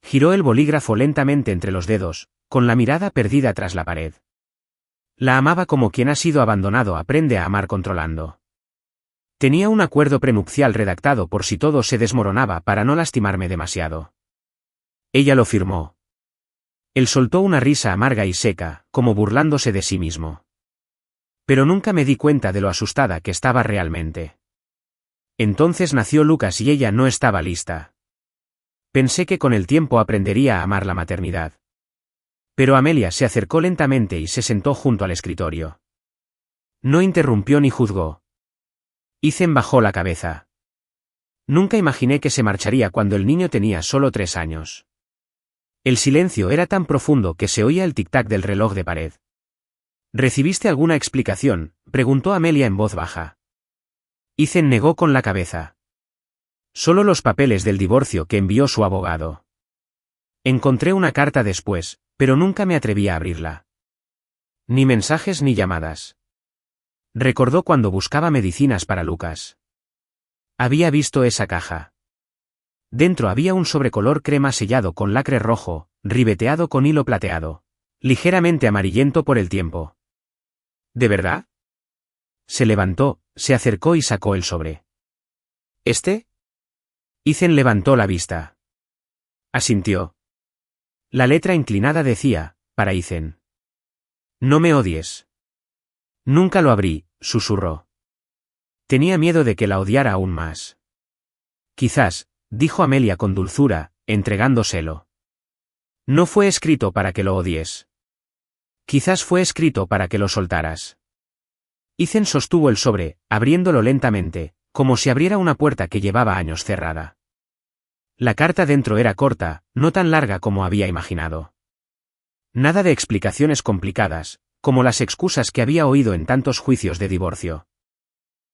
Giró el bolígrafo lentamente entre los dedos, con la mirada perdida tras la pared. La amaba como quien ha sido abandonado aprende a amar controlando. Tenía un acuerdo prenupcial redactado por si todo se desmoronaba para no lastimarme demasiado. Ella lo firmó. Él soltó una risa amarga y seca, como burlándose de sí mismo. Pero nunca me di cuenta de lo asustada que estaba realmente. Entonces nació Lucas y ella no estaba lista. Pensé que con el tiempo aprendería a amar la maternidad. Pero Amelia se acercó lentamente y se sentó junto al escritorio. No interrumpió ni juzgó. Ethan bajó la cabeza. Nunca imaginé que se marcharía cuando el niño tenía solo 3 años. El silencio era tan profundo que se oía el tic-tac del reloj de pared. ¿Recibiste alguna explicación?, preguntó Amelia en voz baja. Ethan negó con la cabeza. Solo los papeles del divorcio que envió su abogado. Encontré una carta después, pero nunca me atreví a abrirla. Ni mensajes ni llamadas. Recordó cuando buscaba medicinas para Lucas. Había visto esa caja. Dentro había un sobrecolor crema sellado con lacre rojo, ribeteado con hilo plateado, ligeramente amarillento por el tiempo. ¿De verdad? Se levantó, se acercó y sacó el sobre. ¿Este? Ethan levantó la vista. Asintió. La letra inclinada decía, para Ethan. No me odies. Nunca lo abrí, susurró. Tenía miedo de que la odiara aún más. Quizás, dijo Amelia con dulzura, entregándoselo. No fue escrito para que lo odies. Quizás fue escrito para que lo soltaras. Ethan sostuvo el sobre, abriéndolo lentamente, como si abriera una puerta que llevaba años cerrada. La carta dentro era corta, no tan larga como había imaginado. Nada de explicaciones complicadas, como las excusas que había oído en tantos juicios de divorcio.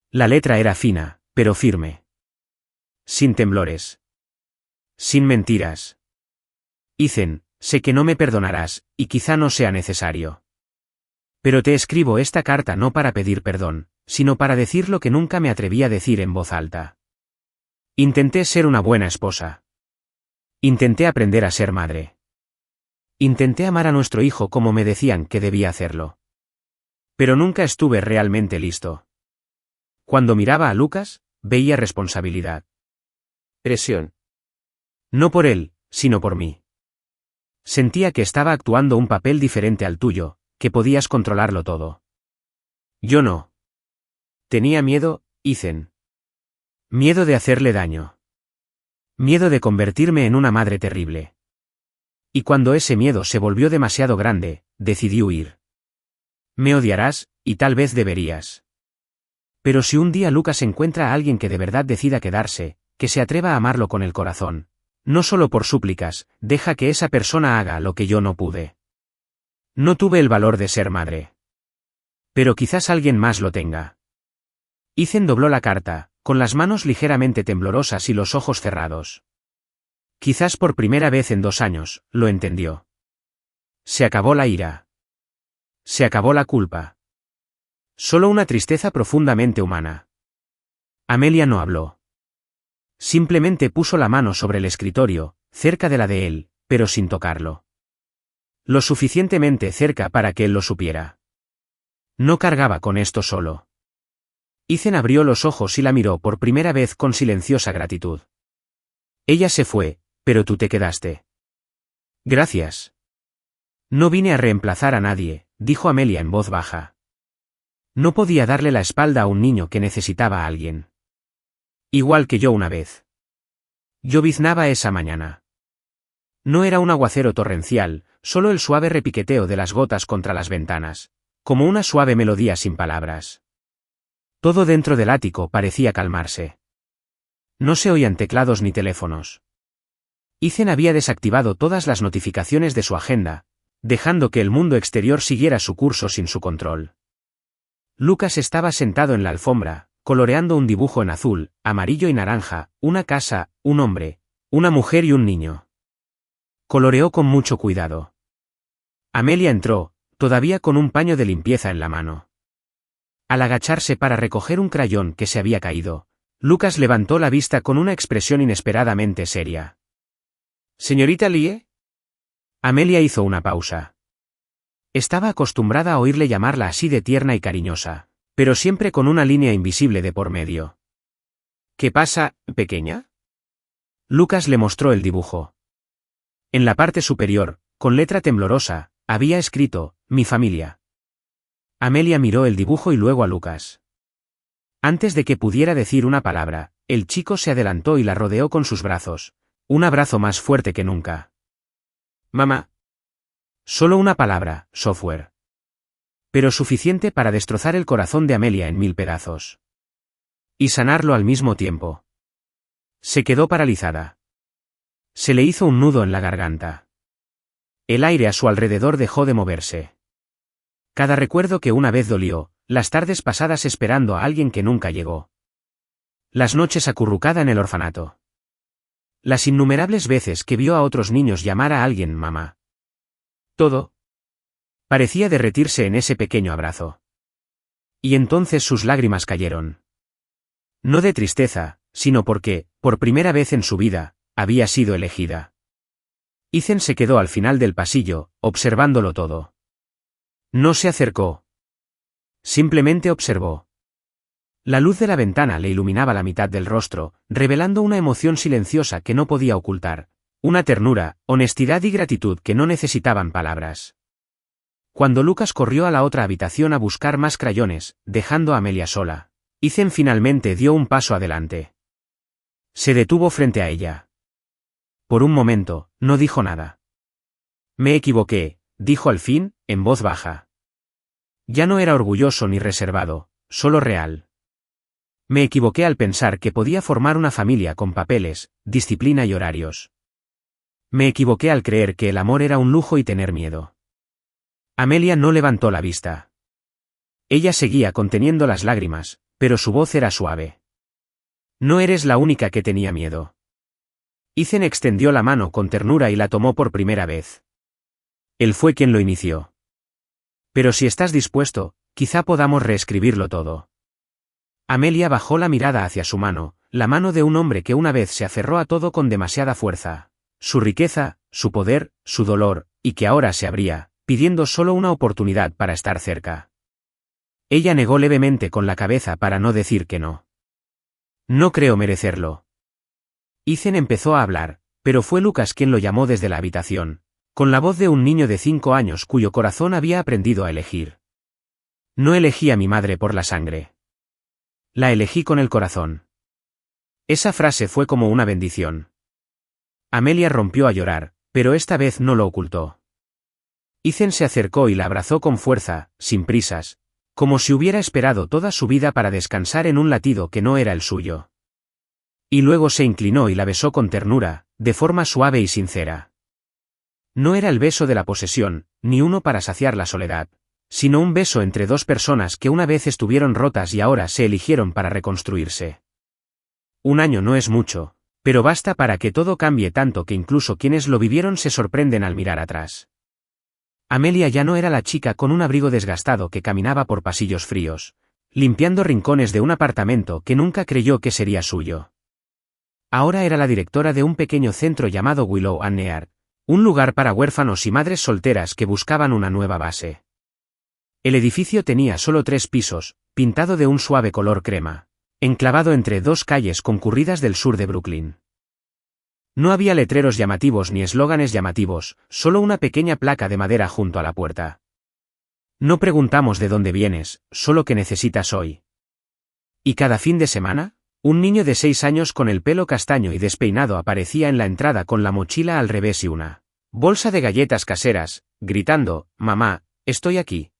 La letra era fina, pero firme. Sin temblores. Sin mentiras. Ethan, sé que no me perdonarás, y quizá no sea necesario. Pero te escribo esta carta no para pedir perdón, sino para decir lo que nunca me atreví a decir en voz alta. Intenté ser una buena esposa. Intenté aprender a ser madre. Intenté amar a nuestro hijo como me decían que debía hacerlo. Pero nunca estuve realmente listo. Cuando miraba a Lucas, veía responsabilidad. Presión. No por él, sino por mí. Sentía que estaba actuando un papel diferente al tuyo, que podías controlarlo todo. Yo no. Tenía miedo, Ethan. Miedo de hacerle daño. Miedo de convertirme en una madre terrible. Y cuando ese miedo se volvió demasiado grande, decidí huir. Me odiarás, y tal vez deberías. Pero si un día Lucas encuentra a alguien que de verdad decida quedarse, que se atreva a amarlo con el corazón, no solo por súplicas, deja que esa persona haga lo que yo no pude. No tuve el valor de ser madre. Pero quizás alguien más lo tenga. Ethan dobló la carta, con las manos ligeramente temblorosas y los ojos cerrados. Quizás por primera vez en 2 años, lo entendió. Se acabó la ira. Se acabó la culpa. Solo una tristeza profundamente humana. Amelia no habló. Simplemente puso la mano sobre el escritorio, cerca de la de él, pero sin tocarlo. Lo suficientemente cerca para que él lo supiera. No cargaba con esto solo. Ethan abrió los ojos y la miró por primera vez con silenciosa gratitud. Ella se fue, pero tú te quedaste. Gracias. No vine a reemplazar a nadie, dijo Amelia en voz baja. No podía darle la espalda a un niño que necesitaba a alguien. Igual que yo una vez. Lloviznaba esa mañana. No era un aguacero torrencial, solo el suave repiqueteo de las gotas contra las ventanas, como una suave melodía sin palabras. Todo dentro del ático parecía calmarse. No se oían teclados ni teléfonos. Ethan había desactivado todas las notificaciones de su agenda, dejando que el mundo exterior siguiera su curso sin su control. Lucas estaba sentado en la alfombra, coloreando un dibujo en azul, amarillo y naranja, una casa, un hombre, una mujer y un niño. Coloreó con mucho cuidado. Amelia entró, todavía con un paño de limpieza en la mano. Al agacharse para recoger un crayón que se había caído, Lucas levantó la vista con una expresión inesperadamente seria. ¿Señorita Lie? Amelia hizo una pausa. Estaba acostumbrada a oírle llamarla así de tierna y cariñosa, pero siempre con una línea invisible de por medio. ¿Qué pasa, pequeña? Lucas le mostró el dibujo. En la parte superior, con letra temblorosa, había escrito, mi familia. Amelia miró el dibujo y luego a Lucas. Antes de que pudiera decir una palabra, el chico se adelantó y la rodeó con sus brazos, un abrazo más fuerte que nunca. Mamá. Solo una palabra, software. Pero suficiente para destrozar el corazón de Amelia en 1000 pedazos. Y sanarlo al mismo tiempo. Se quedó paralizada. Se le hizo un nudo en la garganta. El aire a su alrededor dejó de moverse. Cada recuerdo que una vez dolió, las tardes pasadas esperando a alguien que nunca llegó. Las noches acurrucada en el orfanato. Las innumerables veces que vio a otros niños llamar a alguien mamá. Todo parecía derretirse en ese pequeño abrazo. Y entonces sus lágrimas cayeron. No de tristeza, sino porque, por primera vez en su vida, había sido elegida. Ethan se quedó al final del pasillo, observándolo todo. No se acercó. Simplemente observó. La luz de la ventana le iluminaba la mitad del rostro, revelando una emoción silenciosa que no podía ocultar, una ternura, honestidad y gratitud que no necesitaban palabras. Cuando Lucas corrió a la otra habitación a buscar más crayones, dejando a Amelia sola, Ethan finalmente dio un paso adelante. Se detuvo frente a ella. Por un momento, no dijo nada. Me equivoqué, dijo al fin, en voz baja. Ya no era orgulloso ni reservado, solo real. Me equivoqué al pensar que podía formar una familia con papeles, disciplina y horarios. Me equivoqué al creer que el amor era un lujo y tener miedo. Amelia no levantó la vista. Ella seguía conteniendo las lágrimas, pero su voz era suave. No eres la única que tenía miedo. Ethan extendió la mano con ternura y la tomó por primera vez. Él fue quien lo inició. Pero si estás dispuesto, quizá podamos reescribirlo todo. Amelia bajó la mirada hacia su mano, la mano de un hombre que una vez se aferró a todo con demasiada fuerza. Su riqueza, su poder, su dolor, y que ahora se abría, pidiendo solo una oportunidad para estar cerca. Ella negó levemente con la cabeza para no decir que no. No creo merecerlo. Ethan empezó a hablar, pero fue Lucas quien lo llamó desde la habitación, con la voz de un niño de 5 años cuyo corazón había aprendido a elegir. No elegí a mi madre por la sangre. La elegí con el corazón. Esa frase fue como una bendición. Amelia rompió a llorar, pero esta vez no lo ocultó. Ethan se acercó y la abrazó con fuerza, sin prisas, como si hubiera esperado toda su vida para descansar en un latido que no era el suyo. Y luego se inclinó y la besó con ternura, de forma suave y sincera. No era el beso de la posesión, ni uno para saciar la soledad, sino un beso entre dos personas que una vez estuvieron rotas y ahora se eligieron para reconstruirse. 1 año no es mucho, pero basta para que todo cambie tanto que incluso quienes lo vivieron se sorprenden al mirar atrás. Amelia ya no era la chica con un abrigo desgastado que caminaba por pasillos fríos, limpiando rincones de un apartamento que nunca creyó que sería suyo. Ahora era la directora de un pequeño centro llamado Willow and Near, un lugar para huérfanos y madres solteras que buscaban una nueva base. El edificio tenía solo 3 pisos, pintado de un suave color crema, enclavado entre 2 calles concurridas del sur de Brooklyn. No había letreros llamativos ni eslóganes llamativos, solo una pequeña placa de madera junto a la puerta. No preguntamos de dónde vienes, solo qué necesitas hoy. Y cada fin de semana, un niño de 6 años con el pelo castaño y despeinado aparecía en la entrada con la mochila al revés y una bolsa de galletas caseras, gritando, «Mamá, estoy aquí».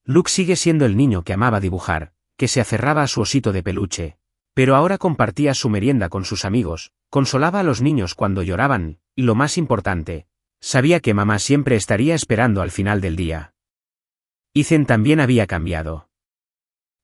Luke sigue siendo el niño que amaba dibujar, que se aferraba a su osito de peluche, pero ahora compartía su merienda con sus amigos, consolaba a los niños cuando lloraban, y lo más importante, sabía que mamá siempre estaría esperando al final del día. Ethan también había cambiado.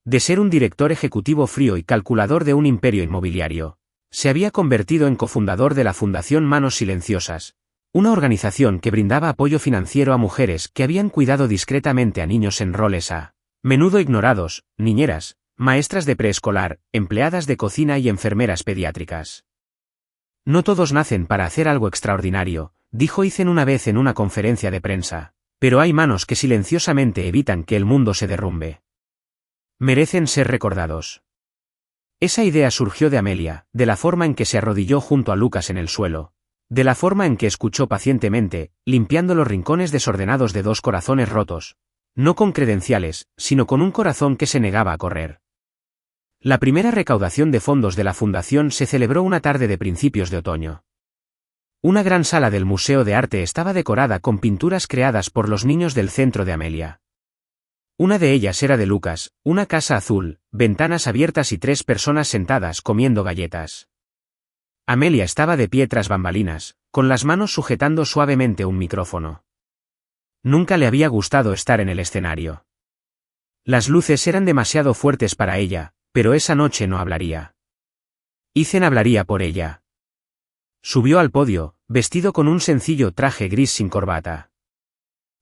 De ser un director ejecutivo frío y calculador de un imperio inmobiliario, se había convertido en cofundador de la Fundación Manos Silenciosas, una organización que brindaba apoyo financiero a mujeres que habían cuidado discretamente a niños en roles a menudo ignorados, niñeras, maestras de preescolar, empleadas de cocina y enfermeras pediátricas. No todos nacen para hacer algo extraordinario, dijo Ethan una vez en una conferencia de prensa, pero hay manos que silenciosamente evitan que el mundo se derrumbe. Merecen ser recordados. Esa idea surgió de Amelia, de la forma en que se arrodilló junto a Lucas en el suelo, de la forma en que escuchó pacientemente, limpiando los rincones desordenados de 2 corazones rotos, no con credenciales, sino con un corazón que se negaba a correr. La primera recaudación de fondos de la fundación se celebró una tarde de principios de otoño. Una gran sala del Museo de Arte estaba decorada con pinturas creadas por los niños del centro de Amelia. Una de ellas era de Lucas, una casa azul, ventanas abiertas y 3 personas sentadas comiendo galletas. Amelia estaba de pie tras bambalinas, con las manos sujetando suavemente un micrófono. Nunca le había gustado estar en el escenario. Las luces eran demasiado fuertes para ella, pero esa noche no hablaría. Ethan hablaría por ella. Subió al podio, vestido con un sencillo traje gris sin corbata.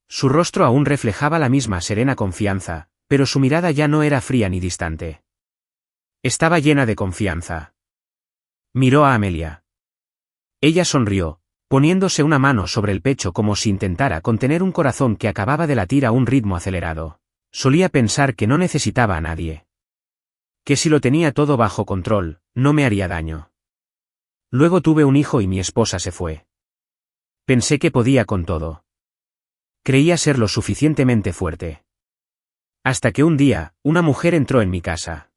Su rostro aún reflejaba la misma serena confianza, pero su mirada ya no era fría ni distante. Estaba llena de confianza. Miró a Amelia. Ella sonrió, poniéndose una mano sobre el pecho como si intentara contener un corazón que acababa de latir a un ritmo acelerado. Solía pensar que no necesitaba a nadie. Que si lo tenía todo bajo control, no me haría daño. Luego tuve un hijo y mi esposa se fue. Pensé que podía con todo. Creía ser lo suficientemente fuerte. Hasta que un día, una mujer entró en mi casa.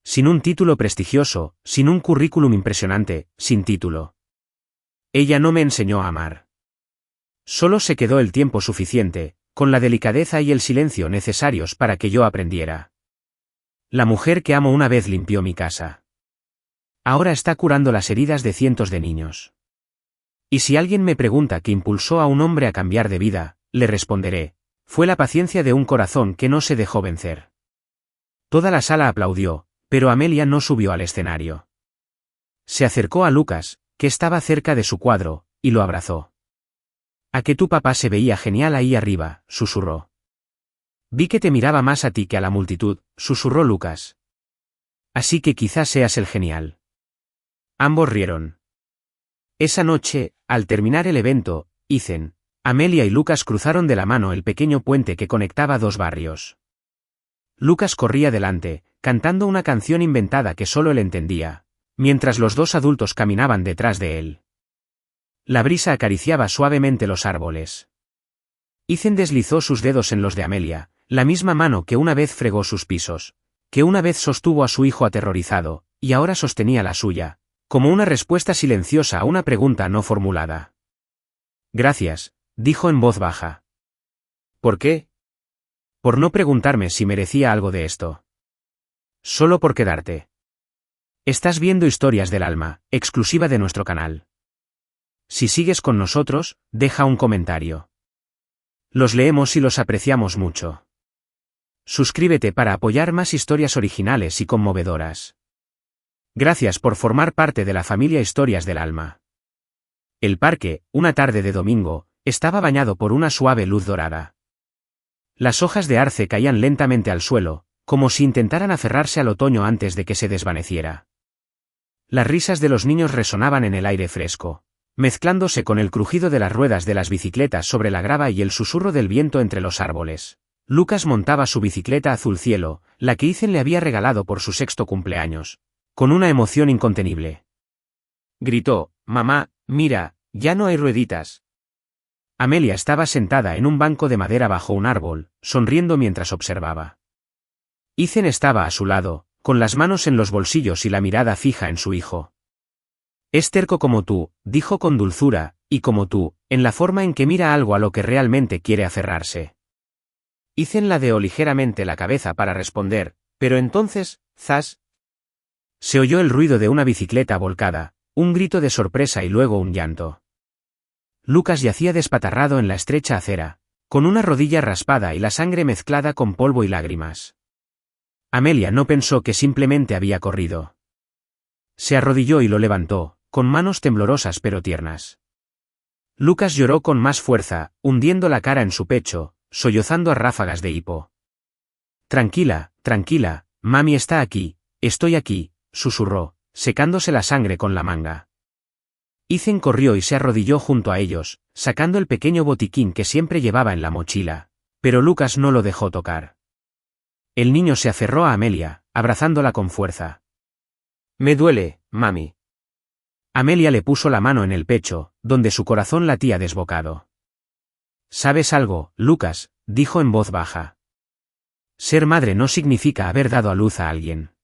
Sin un título prestigioso, sin un currículum impresionante, sin título. Ella no me enseñó a amar. Solo se quedó el tiempo suficiente, con la delicadeza y el silencio necesarios para que yo aprendiera. La mujer que amo una vez limpió mi casa. Ahora está curando las heridas de cientos de niños. Y si alguien me pregunta qué impulsó a un hombre a cambiar de vida, le responderé, fue la paciencia de un corazón que no se dejó vencer. Toda la sala aplaudió, pero Amelia no subió al escenario. Se acercó a Lucas, que estaba cerca de su cuadro, y lo abrazó. «A que tu papá se veía genial ahí arriba», susurró. «Vi que te miraba más a ti que a la multitud», susurró Lucas. Así que quizás seas el genial. Ambos rieron. Esa noche, al terminar el evento, Ethan, Amelia y Lucas cruzaron de la mano el pequeño puente que conectaba dos barrios. Lucas corría delante, cantando una canción inventada que solo él entendía, mientras los dos adultos caminaban detrás de él. La brisa acariciaba suavemente los árboles. Ethan deslizó sus dedos en los de Amelia, la misma mano que una vez fregó sus pisos, que una vez sostuvo a su hijo aterrorizado, y ahora sostenía la suya, como una respuesta silenciosa a una pregunta no formulada. Gracias, dijo en voz baja. ¿Por qué? Por no preguntarme si merecía algo de esto. Solo por quedarte. Estás viendo Historias del Alma, exclusiva de nuestro canal. Si sigues con nosotros, deja un comentario. Los leemos y los apreciamos mucho. Suscríbete para apoyar más historias originales y conmovedoras. Gracias por formar parte de la familia Historias del Alma. El parque, una tarde de domingo, estaba bañado por una suave luz dorada. Las hojas de arce caían lentamente al suelo, como si intentaran aferrarse al otoño antes de que se desvaneciera. Las risas de los niños resonaban en el aire fresco, mezclándose con el crujido de las ruedas de las bicicletas sobre la grava y el susurro del viento entre los árboles. Lucas montaba su bicicleta azul cielo, la que Ethan le había regalado por su 6º cumpleaños, con una emoción incontenible. Gritó: «Mamá, mira, ya no hay rueditas». Amelia estaba sentada en un banco de madera bajo un árbol, sonriendo mientras observaba. Ethan estaba a su lado, con las manos en los bolsillos y la mirada fija en su hijo. «Es terco como tú», dijo con dulzura, «y como tú, en la forma en que mira algo a lo que realmente quiere aferrarse». Ethan ladeó ligeramente la cabeza para responder, pero entonces, ¡zas!, se oyó el ruido de una bicicleta volcada, un grito de sorpresa y luego un llanto. Lucas yacía despatarrado en la estrecha acera, con una rodilla raspada y la sangre mezclada con polvo y lágrimas. Amelia no pensó que simplemente había corrido. Se arrodilló y lo levantó, con manos temblorosas pero tiernas. Lucas lloró con más fuerza, hundiendo la cara en su pecho, sollozando a ráfagas de hipo. «Tranquila, tranquila, mami está aquí, estoy aquí», susurró, secándose la sangre con la manga. Ethan corrió y se arrodilló junto a ellos, sacando el pequeño botiquín que siempre llevaba en la mochila, pero Lucas no lo dejó tocar. El niño se aferró a Amelia, abrazándola con fuerza. «Me duele, mami». Amelia le puso la mano en el pecho, donde su corazón latía desbocado. «¿Sabes algo, Lucas?», dijo en voz baja. «Ser madre no significa haber dado a luz a alguien».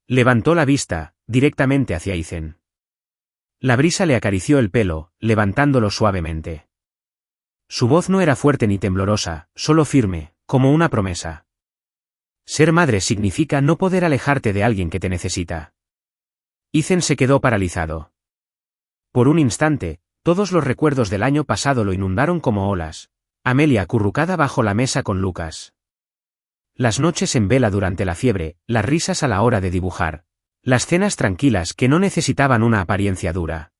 Levantó la vista, directamente hacia Ethan. La brisa le acarició el pelo, levantándolo suavemente. Su voz no era fuerte ni temblorosa, solo firme, como una promesa. Ser madre significa no poder alejarte de alguien que te necesita. Ethan se quedó paralizado. Por un instante, todos los recuerdos del año pasado lo inundaron como olas. Amelia acurrucada bajo la mesa con Lucas. Las noches en vela durante la fiebre, las risas a la hora de dibujar. Las cenas tranquilas que no necesitaban una apariencia dura.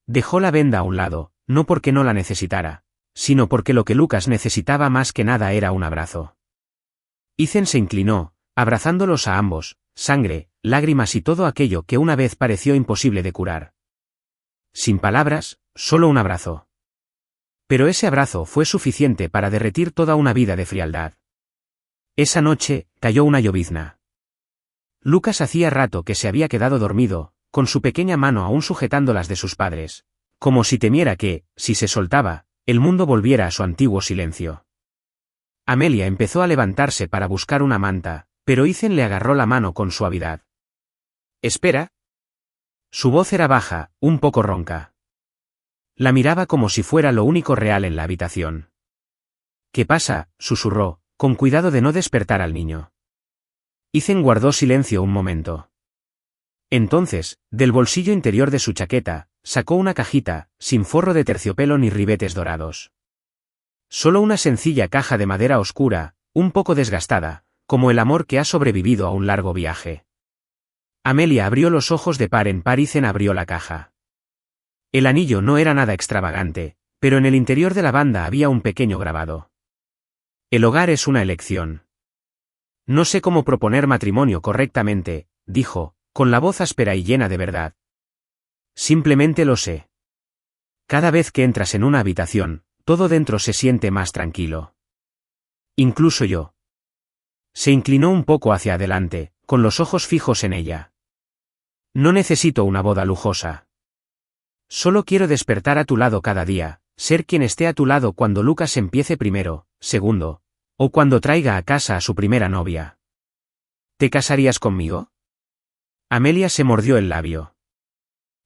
Dejó la venda a un lado, no porque no la necesitara, sino porque lo que Lucas necesitaba más que nada era un abrazo. Ethan se inclinó, abrazándolos a ambos, sangre, lágrimas y todo aquello que una vez pareció imposible de curar. Sin palabras, solo un abrazo. Pero ese abrazo fue suficiente para derretir toda una vida de frialdad. Esa noche, cayó una llovizna. Lucas hacía rato que se había quedado dormido, con su pequeña mano aún sujetando las de sus padres, como si temiera que, si se soltaba, el mundo volviera a su antiguo silencio. Amelia empezó a levantarse para buscar una manta, pero Ethan le agarró la mano con suavidad. «Espera». Su voz era baja, un poco ronca. La miraba como si fuera lo único real en la habitación. «¿Qué pasa?», susurró, con cuidado de no despertar al niño. Ethan guardó silencio un momento. Entonces, del bolsillo interior de su chaqueta, sacó una cajita, sin forro de terciopelo ni ribetes dorados. Solo una sencilla caja de madera oscura, un poco desgastada, como el amor que ha sobrevivido a un largo viaje. Amelia abrió los ojos de par en par y Ethan abrió la caja. El anillo no era nada extravagante, pero en el interior de la banda había un pequeño grabado. «El hogar es una elección. No sé cómo proponer matrimonio correctamente, dijo, con la voz áspera y llena de verdad. Simplemente lo sé. Cada vez que entras en una habitación, todo dentro se siente más tranquilo. Incluso yo. Se inclinó un poco hacia adelante, con los ojos fijos en ella. No necesito una boda lujosa. Solo quiero despertar a tu lado cada día, ser quien esté a tu lado cuando Lucas empiece primero, segundo, o cuando traiga a casa a su primera novia. ¿Te casarías conmigo? Amelia se mordió el labio.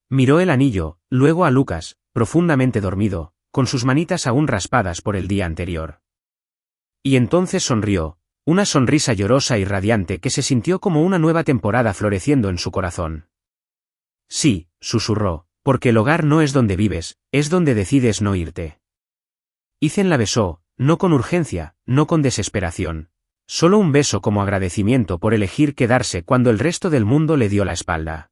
Miró el anillo, luego a Lucas, profundamente dormido, con sus manitas aún raspadas por el día anterior. Y entonces sonrió, una sonrisa llorosa y radiante que se sintió como una nueva temporada floreciendo en su corazón. Sí, susurró, porque el hogar no es donde vives, es donde decides no irte. Ethan la besó, no con urgencia, no con desesperación. Solo un beso como agradecimiento por elegir quedarse cuando el resto del mundo le dio la espalda.